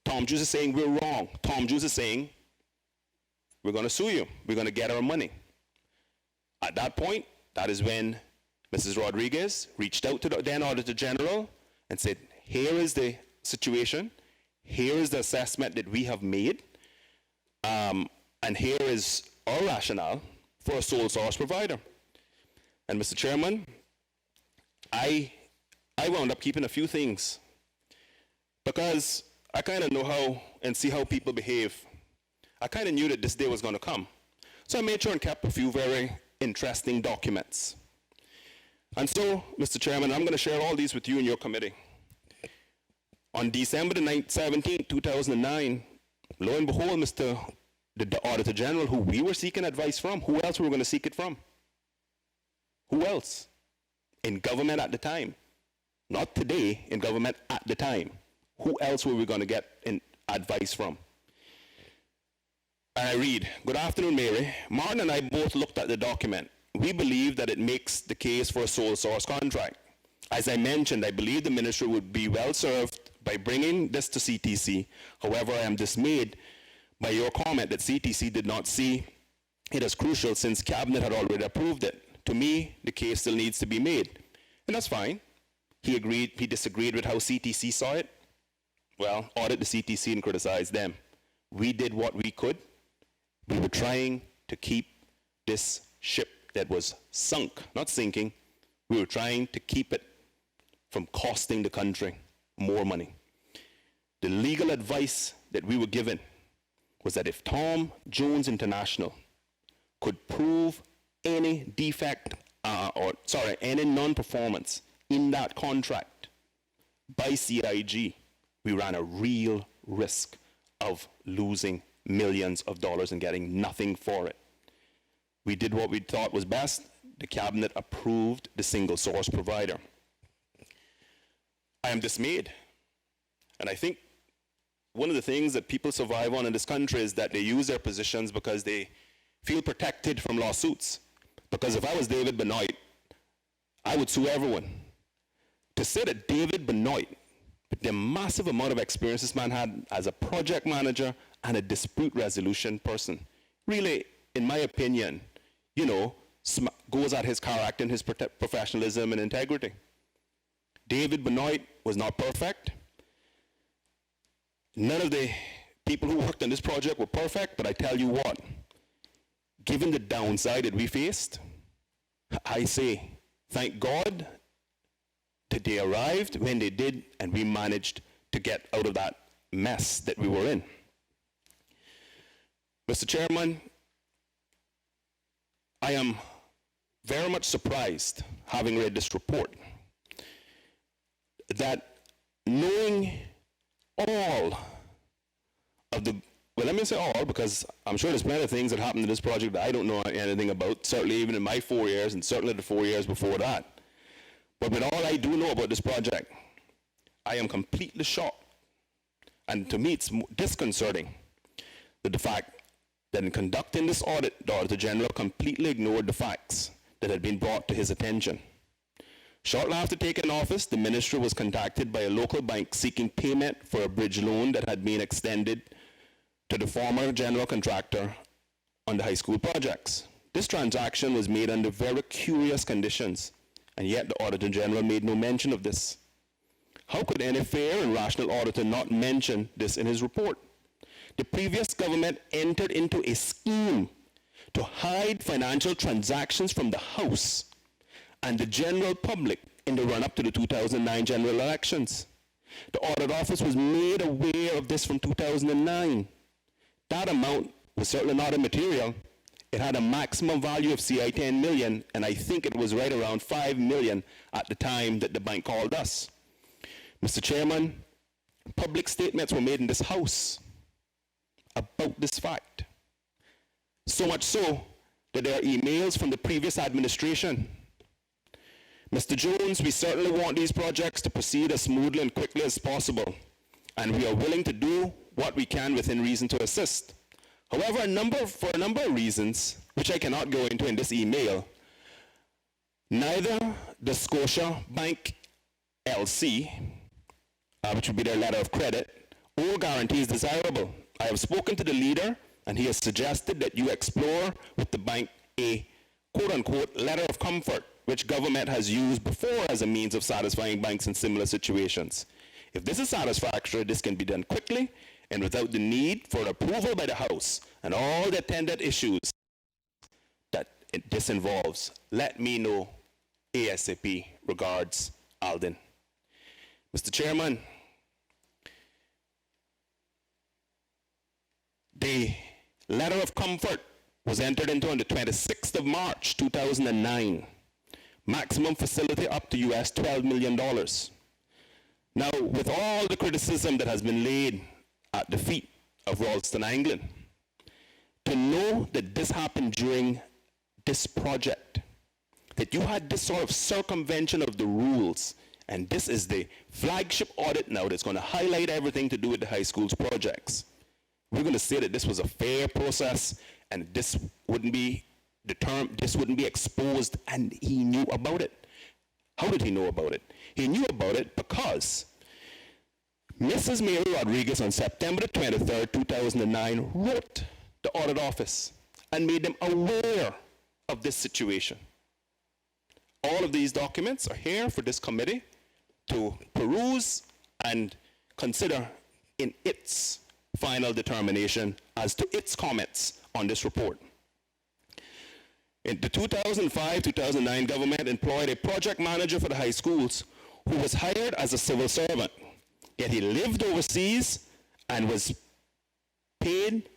Tom Jones is saying we're wrong. Tom Jones is saying we're going to sue you. We're going to get our money. At that point, that is when Mrs. Rodriguez reached out to the then Auditor General and said, here is the situation. Here is the assessment that we have made. And here is our rationale for a sole source provider. And Mr. Chairman, I wound up keeping a few things because I kind of know how and see how people behave. I kind of knew that this day was going to come. So I made sure and kept a few very interesting documents. And so, Mr. Chairman, I'm going to share all these with you and your committee. On December the 17th, 2009, lo and behold, the Auditor General, who we were seeking advice from, who else were we going to seek it from? Who else? In government at the time. Not today, in government at the time. Who else were we going to get advice from? And I read, good afternoon, Mary. Martin and I both looked at the document. We believe that it makes the case for a sole source contract. As I mentioned, I believe the ministry would be well served by bringing this to CTC. However, I am dismayed by your comment that CTC did not see it as crucial since Cabinet had already approved it. To me, the case still needs to be made. And that's fine. He disagreed with how CTC saw it. Well, audit the CTC and criticize them. We did what we could. We were trying to keep this ship that was sunk, not sinking. We were trying to keep it from costing the country more money. The legal advice that we were given was that if Tom Jones International could prove any defect, any non-performance in that contract by CIG, we ran a real risk of losing millions of dollars and getting nothing for it. We did what we thought was best. The Cabinet approved the single source provider. I am dismayed. And I think one of the things that people survive on in this country is that they use their positions because they feel protected from lawsuits. Because if I was David Benoit, I would sue everyone. To say that David Benoit, with the massive amount of experience this man had as a project manager and a dispute resolution person, really, in my opinion, goes at his character and his professionalism and integrity. David Benoit was not perfect. None of the people who worked on this project were perfect, but I tell you what, given the downside that we faced, I say, thank God that they arrived when they did, and we managed to get out of that mess that we were in. Mr. Chairman, I am very much surprised, having read this report, that knowing all of the, well, let me say all, because I'm sure there's plenty of things that happened in this project that I don't know anything about, certainly even in my 4 years and certainly the 4 years before that. But with all I do know about this project, I am completely shocked. And to me, it's disconcerting that the fact that in conducting this audit, the Auditor General completely ignored the facts that had been brought to his attention. Shortly after taking office, the minister was contacted by a local bank seeking payment for a bridge loan that had been extended to the former general contractor on the high school projects. This transaction was made under very curious conditions, and yet the Auditor General made no mention of this. How could any fair and rational auditor not mention this in his report? The previous government entered into a scheme to hide financial transactions from the House and the general public in the run-up to the 2009 general elections. The Audit Office was made aware of this from 2009. That amount was certainly not immaterial. It had a maximum value of CI 10 million, and I think it was right around 5 million at the time that the bank called us. Mr. Chairman, public statements were made in this House about this fact. So much so that there are emails from the previous administration. Mr. Jones, we certainly want these projects to proceed as smoothly and quickly as possible, and we are willing to do what we can within reason to assist. However, for a number of reasons, which I cannot go into in this email, neither the Scotia Bank LC, which would be their letter of credit, or guarantee is desirable. I have spoken to the leader, and he has suggested that you explore with the bank a quote-unquote letter of comfort, which government has used before as a means of satisfying banks in similar situations. If this is satisfactory, this can be done quickly and without the need for approval by the House and all the attendant issues that this involves. Let me know ASAP. Regards, Alden. Mr. Chairman, the letter of comfort was entered into on the 26th of March, 2009. Maximum facility up to US $12 million. Now, with all the criticism that has been laid at the feet of Ralston Anglin, to know that this happened during this project, that you had this sort of circumvention of the rules, and this is the flagship audit now that's going to highlight everything to do with the high school's projects. We're going to say that this was a fair process, and this wouldn't be exposed, and he knew about it. How did he know about it? He knew about it because Mrs. Mary Rodriguez on September 23rd, 2009 wrote the Audit Office and made them aware of this situation. All of these documents are here for this committee to peruse and consider in its final determination as to its comments on this report. In the 2005-2009 government employed a project manager for the high schools who was hired as a civil servant, yet he lived overseas and was paid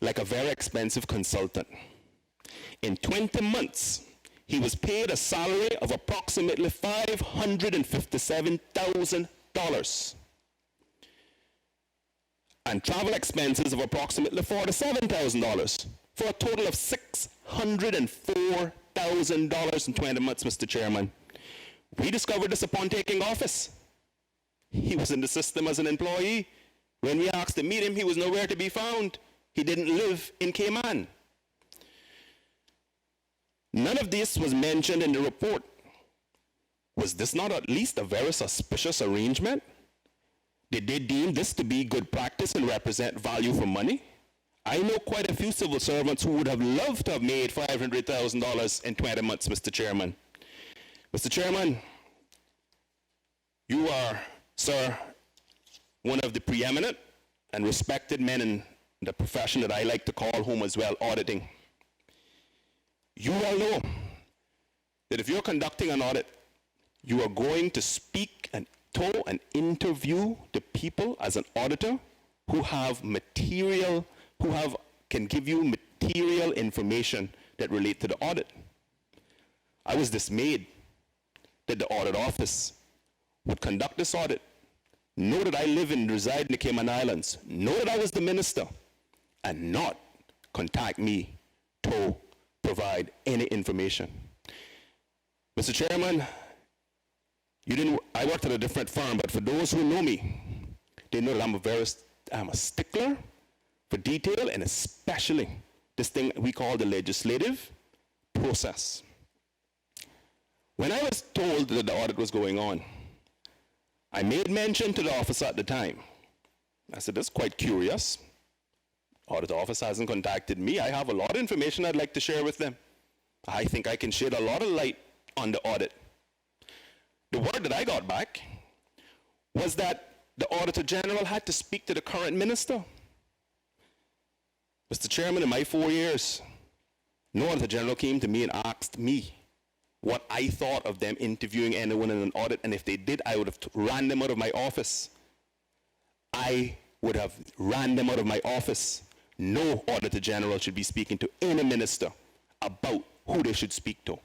like a very expensive consultant. In 20 months, he was paid a salary of approximately $557,000 and travel expenses of approximately $47,000 for a total of $604,000 in 20 months, Mr. Chairman. We discovered this upon taking office. He was in the system as an employee. When we asked to meet him, he was nowhere to be found. He didn't live in Cayman. None of this was mentioned in the report. Was this not at least a very suspicious arrangement? Did they deem this to be good practice and represent value for money? I know quite a few civil servants who would have loved to have made $500,000 in 20 months, Mr. Chairman. Mr. Chairman, you are, sir, one of the preeminent and respected men in the profession that I like to call home as well, auditing. You all know that if you're conducting an audit, you are going to speak and interview the people as an auditor who have material, who have can give you material information that relate to the audit. I was dismayed that the audit office would conduct this audit, know that I live and reside in the Cayman Islands, know that I was the minister, and not contact me to provide any information. Mr. Chairman, I worked at a different firm, but for those who know me, they know that I'm a stickler for detail, and especially this thing we call the legislative process. When I was told that the audit was going on, I made mention to the officer at the time. I said, that's quite curious. Audit office hasn't contacted me. I have a lot of information I'd like to share with them. I think I can shed a lot of light on the audit. The word that I got back was that the Auditor General had to speak to the current minister. Mr. Chairman, in my 4 years, no Auditor General came to me and asked me what I thought of them interviewing anyone in an audit, and if they did, I would have ran them out of my office. I would have ran them out of my office. No Auditor General should be speaking to any minister about who they should speak to.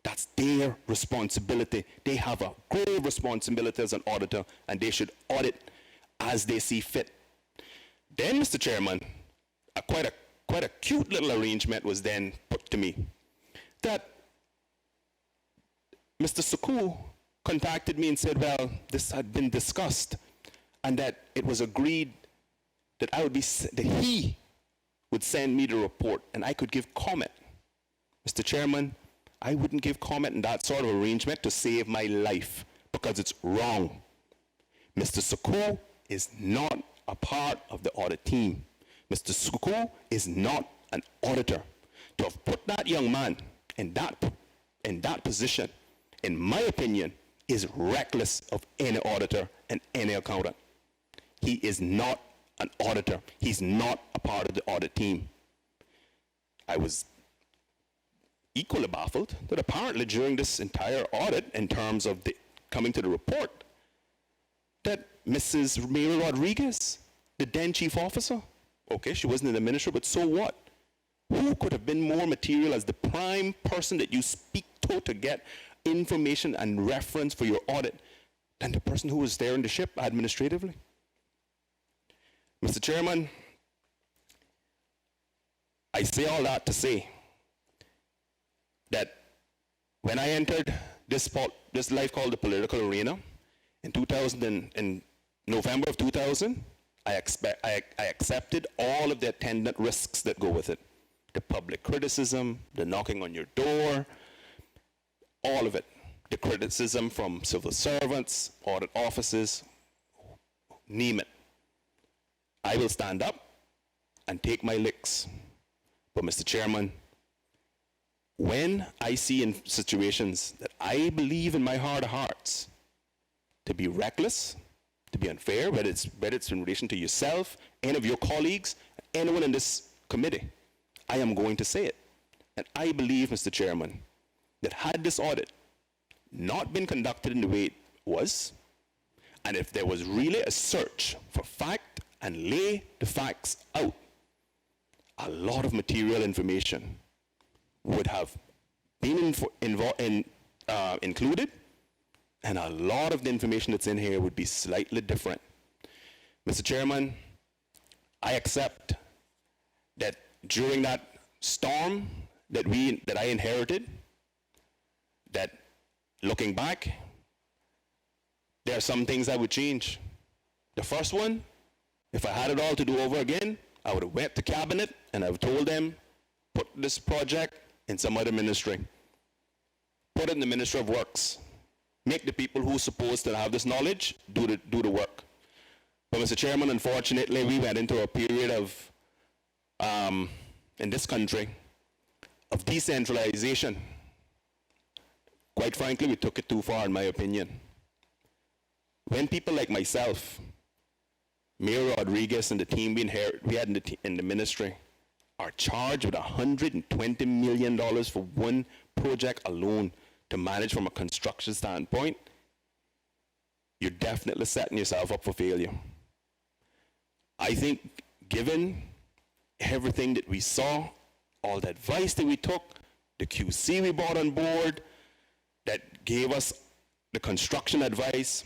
That's their responsibility. They have a grave responsibility as an auditor, and they should audit as they see fit. Then, Mr. Chairman, quite a cute little arrangement was then put to me that Mr. Suku contacted me and said, well, this had been discussed, and that it was agreed that he would send me the report and I could give comment. Mr. Chairman, I wouldn't give comment in that sort of arrangement to save my life, because it's wrong. Mr. Suku is not a part of the audit team. Mr. Suku is not an auditor. To have put that young man in that position, in my opinion, is reckless of any auditor and any accountant. He is not an auditor. He's not a part of the audit team. I was equally baffled that apparently during this entire audit, in terms of the coming to the report, that Mrs. Mary Rodriguez, the then chief officer, okay, she wasn't the minister, but so what? Who could have been more material as the prime person that you speak to get information and reference for your audit than the person who was steering the ship administratively? Mr. Chairman, I say all that to say that when I entered this life called the political arena in November of 2000, I accepted all of the attendant risks that go with it. The public criticism, the knocking on your door, all of it. The criticism from civil servants, audit offices, name it. I will stand up and take my licks. But Mr. Chairman, when I see in situations that I believe in my heart of hearts to be reckless, to be unfair, whether it's in relation to yourself, any of your colleagues, anyone in this committee, I am going to say it. And I believe, Mr. Chairman, that had this audit not been conducted in the way it was, and if there was really a search for fact and lay the facts out, a lot of material information would have been included, and a lot of the information that's in here would be slightly different. Mr. Chairman, I accept that during that storm that I inherited, that looking back, there are some things I would change. The first one, if I had it all to do over again, I would have went to cabinet and I would have told them, put this project in some other ministry. Put it in the Ministry of Works. Make the people who are supposed to have this knowledge do the work. But Mr. Chairman, unfortunately, we went into a period of, in this country, of decentralization. Quite frankly, we took it too far, in my opinion. When people like myself, Mayor Rodriguez and the team we had in the ministry are charged with $120 million for one project alone to manage from a construction standpoint, you're definitely setting yourself up for failure. I think given everything that we saw, all the advice that we took, the QC we brought on board, that gave us the construction advice,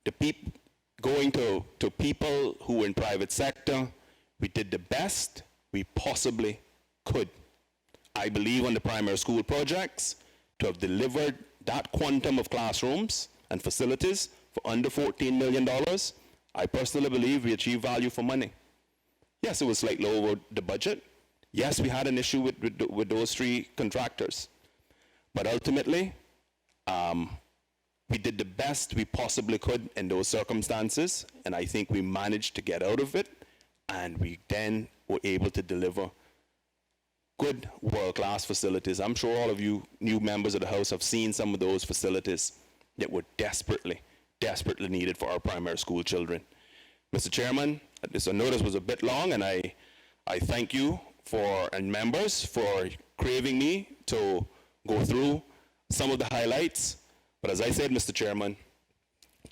the going to people who were in private sector, we did the best we possibly could. I believe on the primary school projects to have delivered that quantum of classrooms and facilities for under $14 million. I personally believe we achieved value for money. Yes, it was slightly over the budget. Yes, we had an issue with those three contractors. But ultimately, we did the best we possibly could in those circumstances, and I think we managed to get out of it, and we then were able to deliver good world-class facilities. I'm sure all of you new members of the House have seen some of those facilities that were desperately needed for our primary school children. Mr. Chairman, this notice was a bit long, and I thank you and members for craving me to go through some of the highlights. But as I said, Mr. Chairman,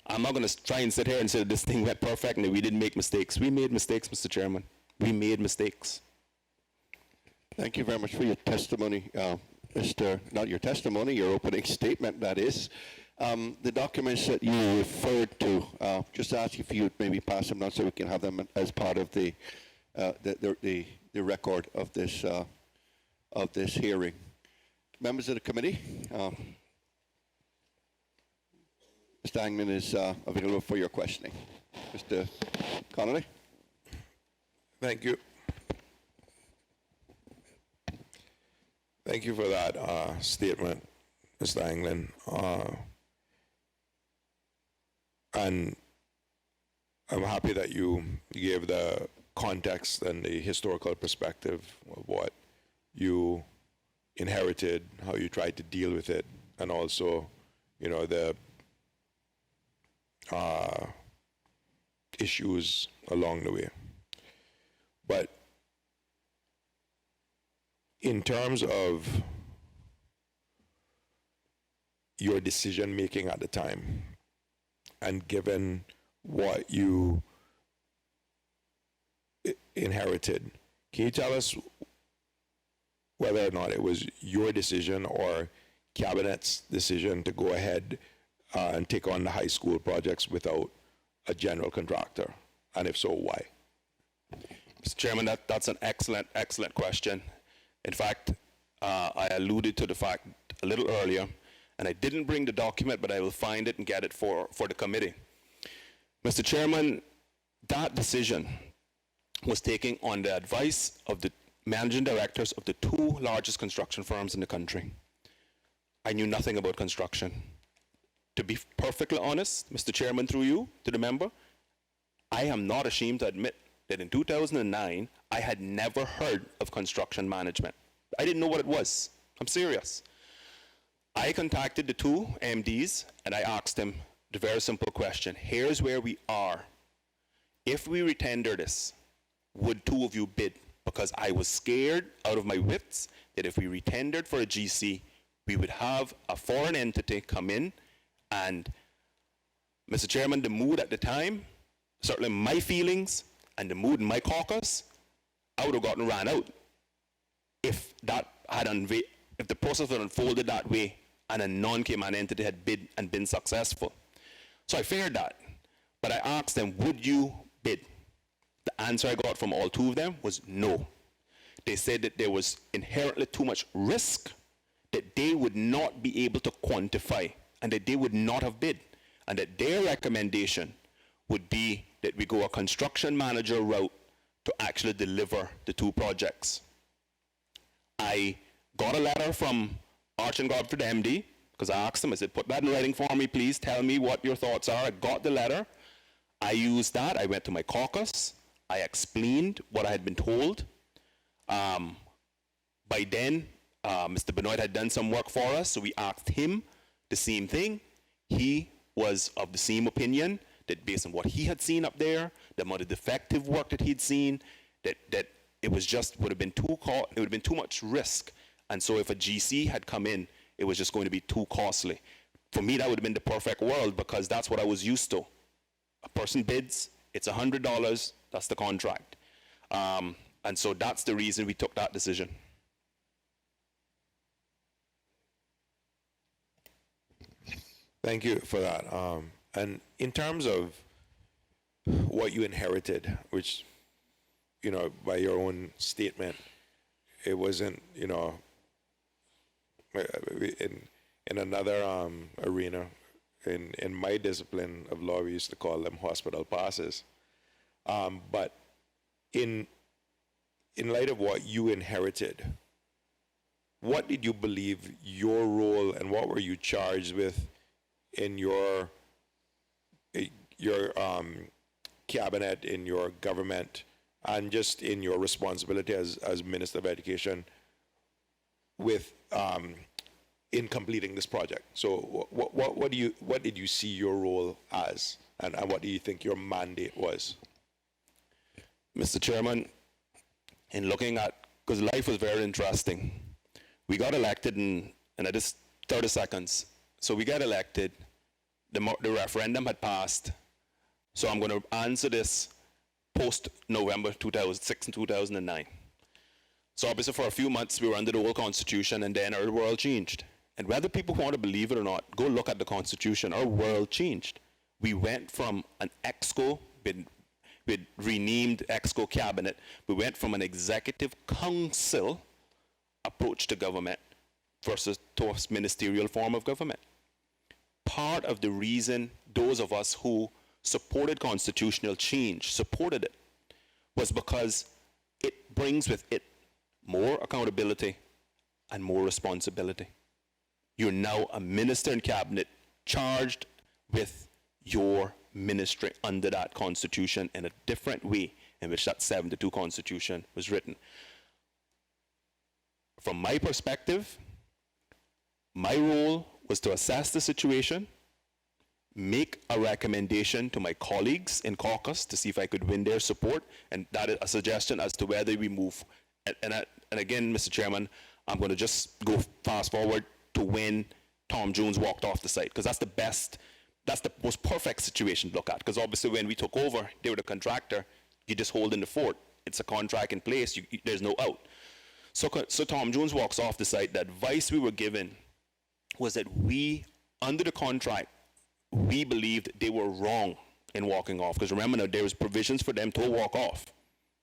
I'm not going to try and sit here and say that this thing went perfect and that we didn't make mistakes. We made mistakes, Mr. Chairman. We made mistakes.
Thank you very much for your testimony, not your testimony, your opening statement, that is. The documents that you referred to, just ask if you would maybe pass them on so we can have them as part of the record of this hearing. Members of the committee, Mr. Angman is available for your questioning. Mr. Connolly.
Thank you. Thank you for that statement, Mr. Anglin. And I'm happy that you gave the context and the historical perspective of what you inherited, how you tried to deal with it, and also, you know, the issues along the way. But in terms of your decision making at the time, and given what you inherited, can you tell us whether or not it was your decision or Cabinet's decision to go ahead and take on the high school projects without a general contractor? And if so, why?
Mr. Chairman, that's an excellent question. In fact, I alluded to the fact a little earlier, and I didn't bring the document, but I will find it and get it for the committee. Mr. Chairman, that decision was taken on the advice of the managing directors of the two largest construction firms in the country. I knew nothing about construction. To be perfectly honest, Mr. Chairman, through you to the member, I am not ashamed to admit that in 2009, I had never heard of construction management. I didn't know what it was. I'm serious. I contacted the two MDs and I asked them the very simple question. Here's where we are. If we retender this, would two of you bid? Because I was scared out of my wits that if we retendered for a GC, we would have a foreign entity come in, and Mr. Chairman, the mood at the time, certainly my feelings and the mood in my caucus, I would have gotten ran out if that had if the process had unfolded that way and a non-Cayman entity had bid and been successful. So I feared that. But I asked them, would you bid? The answer I got from all two of them was no. They said that there was inherently too much risk that they would not be able to quantify and that they would not have bid, and that their recommendation would be that we go a construction manager route to actually deliver the two projects. I got a letter from Arch and Godfrey, the MD, because I asked him, I said, put that in writing for me, please, tell me what your thoughts are. I got the letter. I used that. I went to my caucus. I explained what I had been told. By then, Mr. Benoit had done some work for us, so we asked him the same thing. He was of the same opinion that based on what he had seen up there, the amount of defective work that he'd seen, that it was just would have been too much risk. And so if a GC had come in, it was just going to be too costly. For me, that would have been the perfect world because that's what I was used to. A person bids, it's $100, that's the contract. And so that's the reason we took that decision.
Thank you for that. And in terms of what you inherited, which, you know, by your own statement, it wasn't, you know, in another arena, in my discipline of law, we used to call them hospital passes. But in light of what you inherited, what did you believe your role and what were you charged with in your cabinet, in your government, and just in your responsibility as Minister of Education with in completing this project? So what did you see your role as, and what do you think your mandate was?
Mr. Chairman, in looking at, because life was very interesting. We got elected in I just 30 seconds. So we got elected, the referendum had passed. So I'm going to answer this post-November 2006 and 2009. So obviously for a few months we were under the old constitution, and then our world changed. And whether people want to believe it or not, go look at the constitution, our world changed. We went from an EXCO, with renamed EXCO cabinet, we went from an executive council approach to government versus to a ministerial form of government. Part of the reason those of us who supported constitutional change, supported it, was because it brings with it more accountability and more responsibility. You're now a minister in cabinet charged with your ministry under that constitution in a different way in which that 72 constitution was written. From my perspective, my role was to assess the situation, make a recommendation to my colleagues in caucus to see if I could win their support, and that is a suggestion as to whether we move. And again, Mr. Chairman, I'm going to just go fast forward to when Tom Jones walked off the site, because that's the most perfect situation to look at, because obviously when we took over, they were the contractor, you just hold in the fort. It's a contract in place, there's no out. So Tom Jones walks off the site. The advice we were given was that we, under the contract, we believed they were wrong in walking off, because remember now, there was provisions for them to walk off.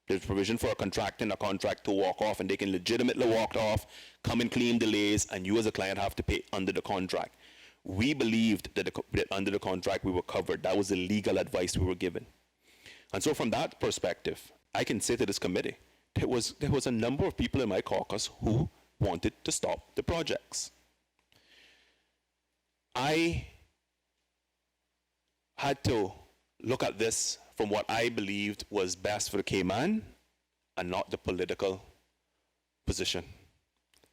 There's provision for a contract to walk off, and they can legitimately walk off, come and claim delays, and you as a client have to pay under the contract. We believed that under the contract we were covered. That was the legal advice we were given. And so from that perspective, I can say to this committee, there was a number of people in my caucus who wanted to stop the projects. I had to look at this from what I believed was best for the Cayman and not the political position.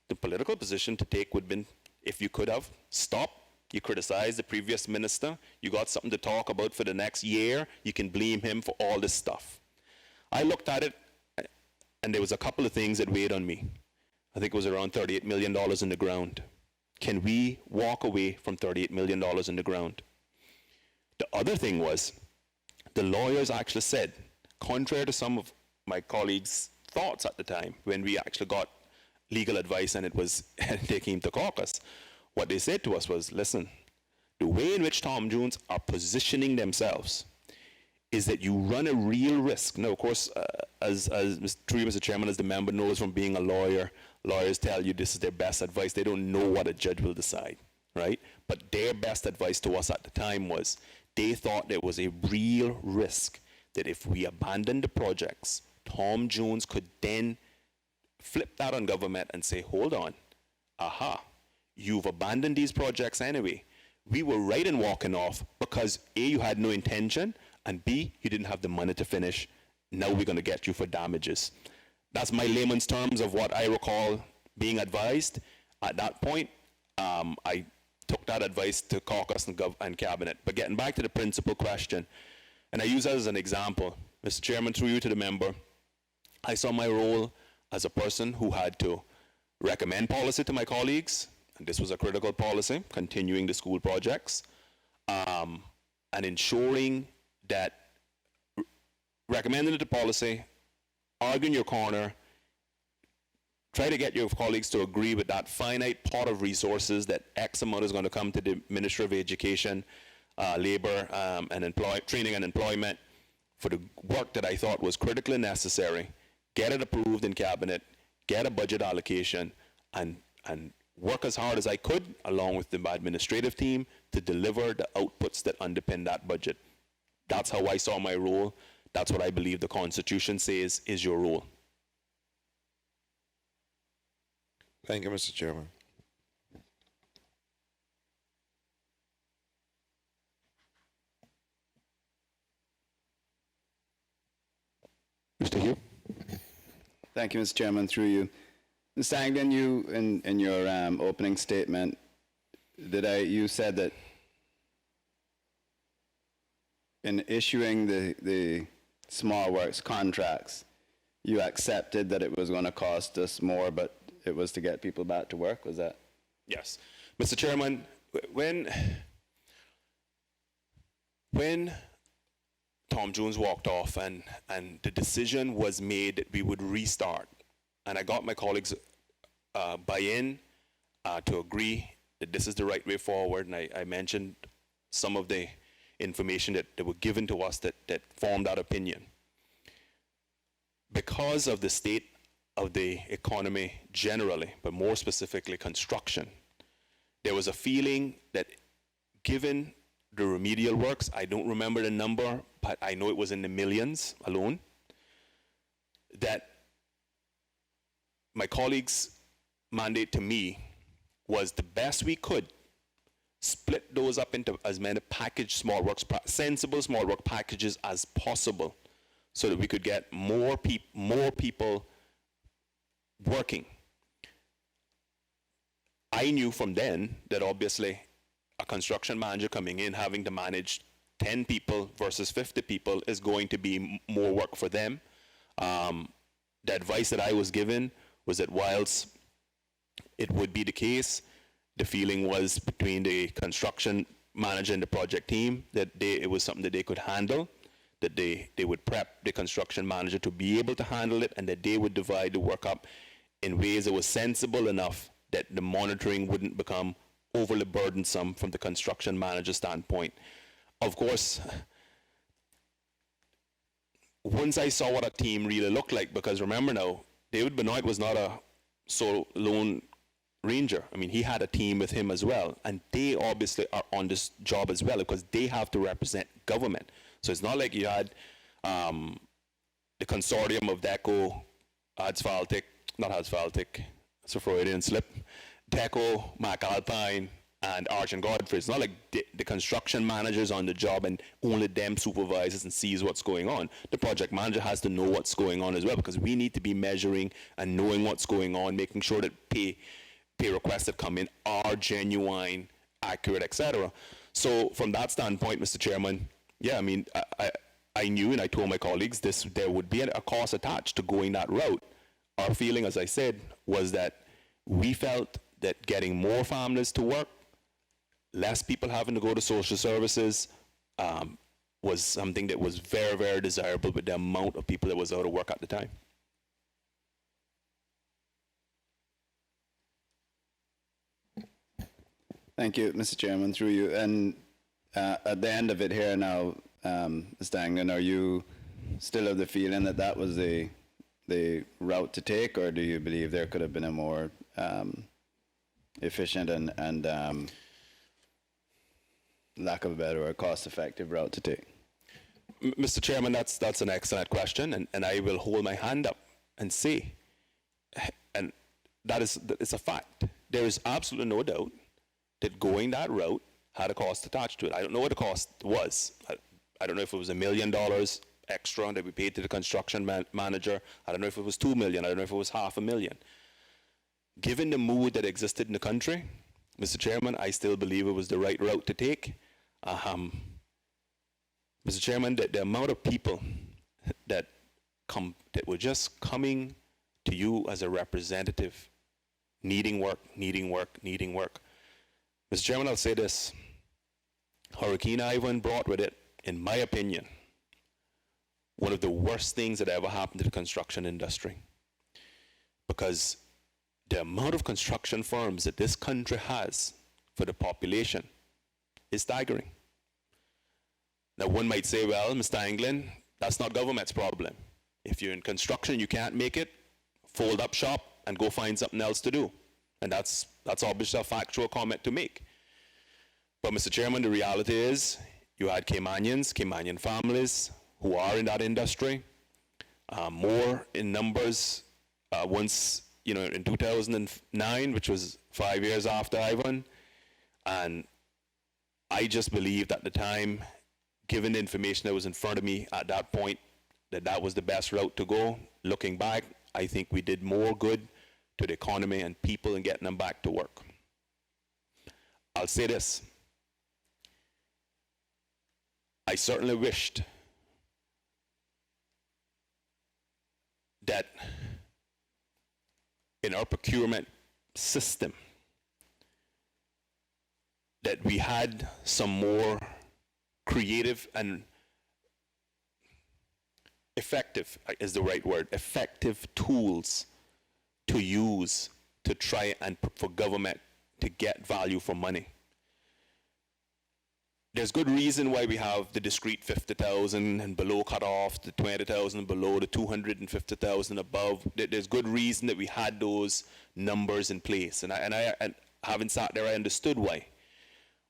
The political position to take would have been, if you could have stopped, you criticized the previous minister, you got something to talk about for the next year, you can blame him for all this stuff. I looked at it, and there was a couple of things that weighed on me. I think it was around $38 million in the ground. Can we walk away from $38 million in the ground? The other thing was, the lawyers actually said, contrary to some of my colleagues' thoughts at the time, when we actually got legal advice and they came to caucus, what they said to us was, listen, the way in which Tom Jones are positioning themselves is that you run a real risk. Now, of course, as Mr. Chairman, as the member knows from being a lawyer, lawyers tell you this is their best advice. They don't know what a judge will decide, right? But their best advice to us at the time was they thought there was a real risk that if we abandoned the projects, Tom Jones could then flip that on government and say, hold on, aha, you've abandoned these projects anyway. We were right in walking off because A, you had no intention, and B, you didn't have the money to finish. Now we're going to get you for damages. That's my layman's terms of what I recall being advised. At that point, I took that advice to caucus and cabinet. But getting back to the principal question, and I use that as an example, Mr. Chairman, through you to the member, I saw my role as a person who had to recommend policy to my colleagues, and this was a critical policy, continuing the school projects, and ensuring that recommending the policy, argue in your corner, try to get your colleagues to agree with that finite pot of resources that X amount is going to come to the Ministry of Education, Labor, and Training and Employment for the work that I thought was critically necessary, get it approved in Cabinet, get a budget allocation, and work as hard as I could, along with the administrative team, to deliver the outputs that underpin that budget. That's how I saw my role. That's what I believe the Constitution says is your role.
Thank you, Mr. Chairman.
Mr. Hugh?
Thank you, Mr. Chairman. Through you. Mr. Anglin, you, in your opening statement, you said that in issuing the small works contracts, you accepted that it was going to cost us more, but it was to get people back to work. Was that?
Yes. Mr. Chairman, when Tom Jones walked off and the decision was made that we would restart, and I got my colleagues buy-in to agree that this is the right way forward, and I mentioned some of the information that were given to us that formed that opinion. Because of the state of the economy generally, but more specifically construction, there was a feeling that given the remedial works, I don't remember the number, but I know it was in the millions alone, that my colleagues' mandate to me was the best we could split those up into as many sensible small work packages as possible, so that we could get more people working. I knew from then that obviously a construction manager coming in having to manage 10 people versus 50 people is going to be more work for them. The advice that I was given was that whilst it would be the case, the feeling was between the construction manager and the project team that it was something that they could handle, that they would prep the construction manager to be able to handle it, and that they would divide the work up in ways that was sensible enough that the monitoring wouldn't become overly burdensome from the construction manager standpoint. Of course, once I saw what a team really looked like, because remember now, David Benoit was not a solo lone ranger. I mean, he had a team with him as well, and they obviously are on this job as well because they have to represent government. So it's not like you had the consortium of DECO, not Asphaltic, it's a Freudian slip, DECO, McAlpine, and Arch and Godfrey. It's not like the construction manager's on the job and only them supervises and sees what's going on. The project manager has to know what's going on as well, because we need to be measuring and knowing what's going on, making sure that pay requests that come in are genuine, accurate, etc. So from that standpoint, Mr. Chairman, yeah, I mean, I knew and I told my colleagues there would be a cost attached to going that route. Our feeling, as I said, was that we felt that getting more families to work, less people having to go to social services, was something that was very, very desirable with the amount of people that was out of work at the time.
Thank you, Mr. Chairman, through you. And at the end of it here now, Mr. Anglin, are you still of the feeling that that was the route to take, or do you believe there could have been a more efficient and lack of a better word, cost-effective route to take?
Mr. Chairman, that's an excellent question, and I will hold my hand up and say, and it's a fact. There is absolutely no doubt that going that route had a cost attached to it. I don't know what the cost was. I don't know if it was $1 million extra that we paid to the construction manager. I don't know if it was $2 million. I don't know if it was $500,000. Given the mood that existed in the country, Mr. Chairman, I still believe it was the right route to take. Mr. Chairman, the amount of people that were just coming to you as a representative, needing work. Mr. Chairman, I'll say this. Hurricane Ivan brought with it, in my opinion, one of the worst things that ever happened to the construction industry. Because the amount of construction firms that this country has for the population is staggering. Now, one might say, well, Mr. Anglin, that's not government's problem. If you're in construction, you can't make it, fold up shop and go find something else to do. And that's obviously a factual comment to make. But Mr. Chairman, the reality is you had Caymanians, Caymanian families who are in that industry, more in numbers once, in 2009, which was 5 years after Ivan. And I just believed at the time, given the information that was in front of me at that point, that was the best route to go. Looking back, I think we did more good to the economy and people and getting them back to work. I'll say this. I certainly wished that in our procurement system that we had some more creative and effective, is the right word, effective tools to use to try and for government to get value for money. There's good reason why we have the discrete 50,000 and below cutoff, the 20,000 below, the 250,000 above. There's good reason that we had those numbers in place. And I having sat there, I understood why.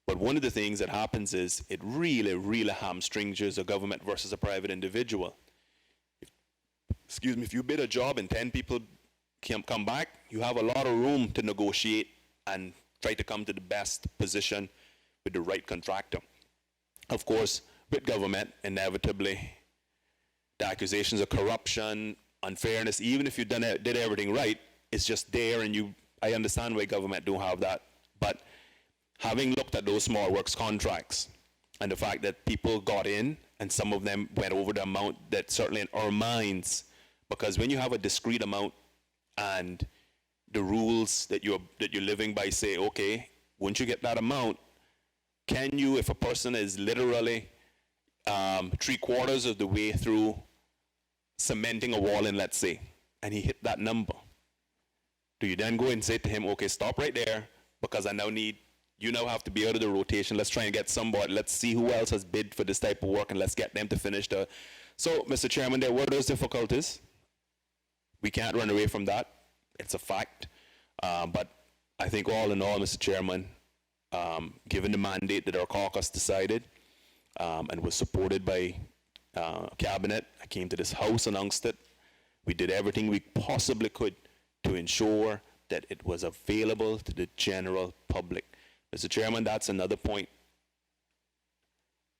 But one of the things that happens is it really, really hamstrings you as a government versus a private individual. If you bid a job and 10 people come back, you have a lot of room to negotiate and try to come to the best position with the right contractor. Of course, with government, inevitably, the accusations of corruption, unfairness, even if you did everything right, it's just there, and I understand why government don't have that. But having looked at those small works contracts and the fact that people got in and some of them went over the amount that certainly in our minds, because when you have a discrete amount and the rules that you're living by say, okay, once you get that amount, can you, if a person is literally 3/4 of the way through cementing a wall in, let's say, and he hit that number, do you then go and say to him, okay, stop right there, because you now have to be out of the rotation, let's try and get somebody, let's see who else has bid for this type of work and let's get them to finish the... So, Mr. Chairman, there were those difficulties. We can't run away from that. It's a fact. But I think all in all, Mr. Chairman, given the mandate that our caucus decided and was supported by Cabinet, I came to this House, announced it. We did everything we possibly could to ensure that it was available to the general public. Mr. Chairman, that's another point.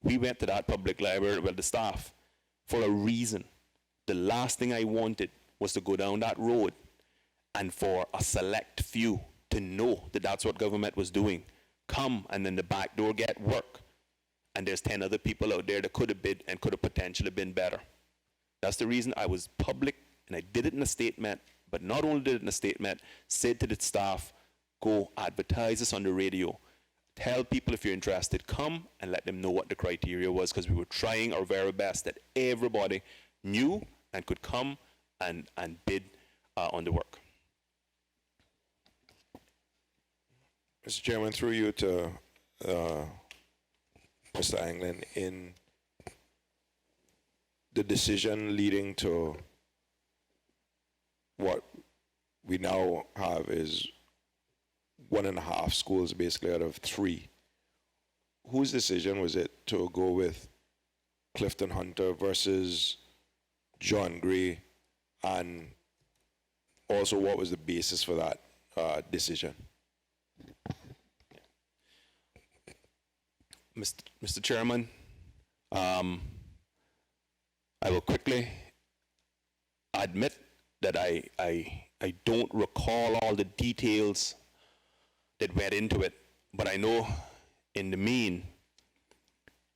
We went to that public library with the staff for a reason. The last thing I wanted was to go down that road and for a select few to know that that's what government was doing. Come and in the back door get work. And there's 10 other people out there that could have bid and could have potentially been better. That's the reason I was public, and I did it in a statement, but not only did it in a statement, said to the staff, go advertise this on the radio. Tell people if you're interested, come and let them know what the criteria was, because we were trying our very best that everybody knew and could come and bid on the work.
Mr. Chairman, through you to Mr. Anglin, in the decision leading to what we now have is 1.5 schools basically out of 3. Whose decision was it to go with Clifton Hunter versus John Gray, and also what was the basis for that decision?
Mr. Chairman, I will quickly admit that I don't recall all the details that went into it, but I know in the mean,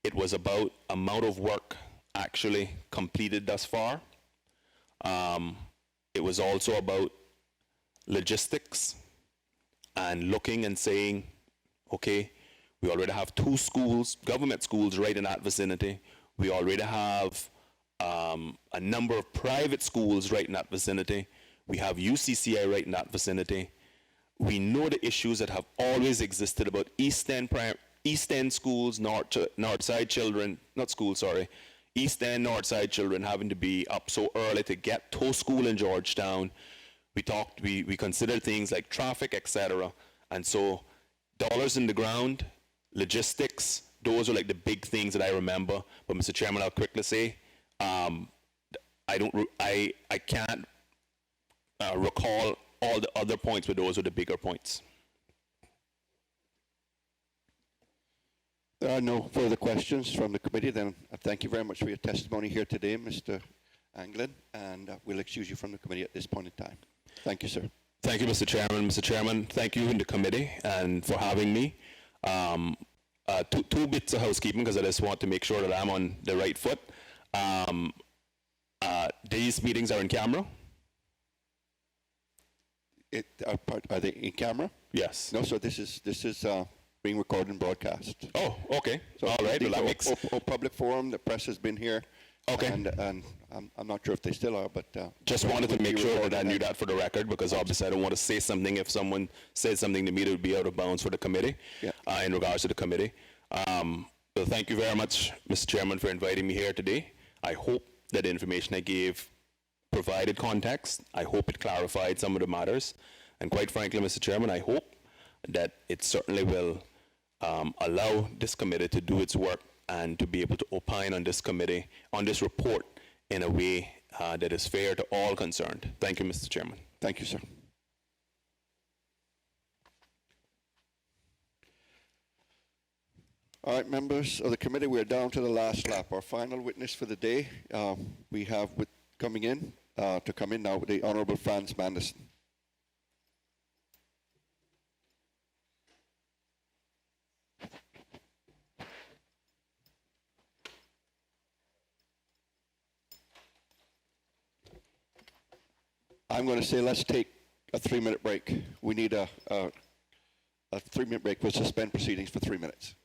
it was about amount of work actually completed thus far. It was also about logistics and looking and saying, okay, we already have 2 schools, government schools right in that vicinity. We already have a number of private schools right in that vicinity. We have UCCI right in that vicinity. We know the issues that have always existed about East End schools, North Side children, not schools, sorry, East End, North Side children having to be up so early to get to school in Georgetown. We considered things like traffic, etc. And so dollars in the ground, logistics, those are like the big things that I remember. But Mr. Chairman, I'll quickly say, I can't recall all the other points, but those are the bigger points.
There are no further questions from the committee. Then thank you very much for your testimony here today, Mr. Anglin, and we'll excuse you from the committee at this point in time. Thank you, sir.
Thank you, Mr. Chairman. Mr. Chairman, thank you and the committee and for having me. Two bits of housekeeping because I just want to make sure that I'm on the right foot. These meetings are in camera?
Are they in camera?
Yes.
No, so this is being recorded and broadcast.
Oh, okay.
So
all right. Well, that
these
makes...
are public forum. The press has been here.
Okay.
And I'm not sure if they still are, but...
Just wanted to make sure that I knew that for the record, because obviously I don't want to say something if someone said something to me that would be out of bounds for the committee, in regards to the committee. So thank you very much, Mr. Chairman, for inviting me here today. I hope that the information I gave provided context. I hope it clarified some of the matters. And quite frankly, Mr. Chairman, I hope that it certainly will allow this committee to do its work and to be able to opine on this committee, on this report, in a way that is fair to all concerned. Thank you, Mr. Chairman.
Thank you, sir. All right, members of the committee, we're down to the last lap. Our final witness for the day, we have coming in now, the Honourable Franz Manderson. I'm going to say let's take a 3-minute break. We need a 3-minute break. We'll suspend proceedings for 3 minutes.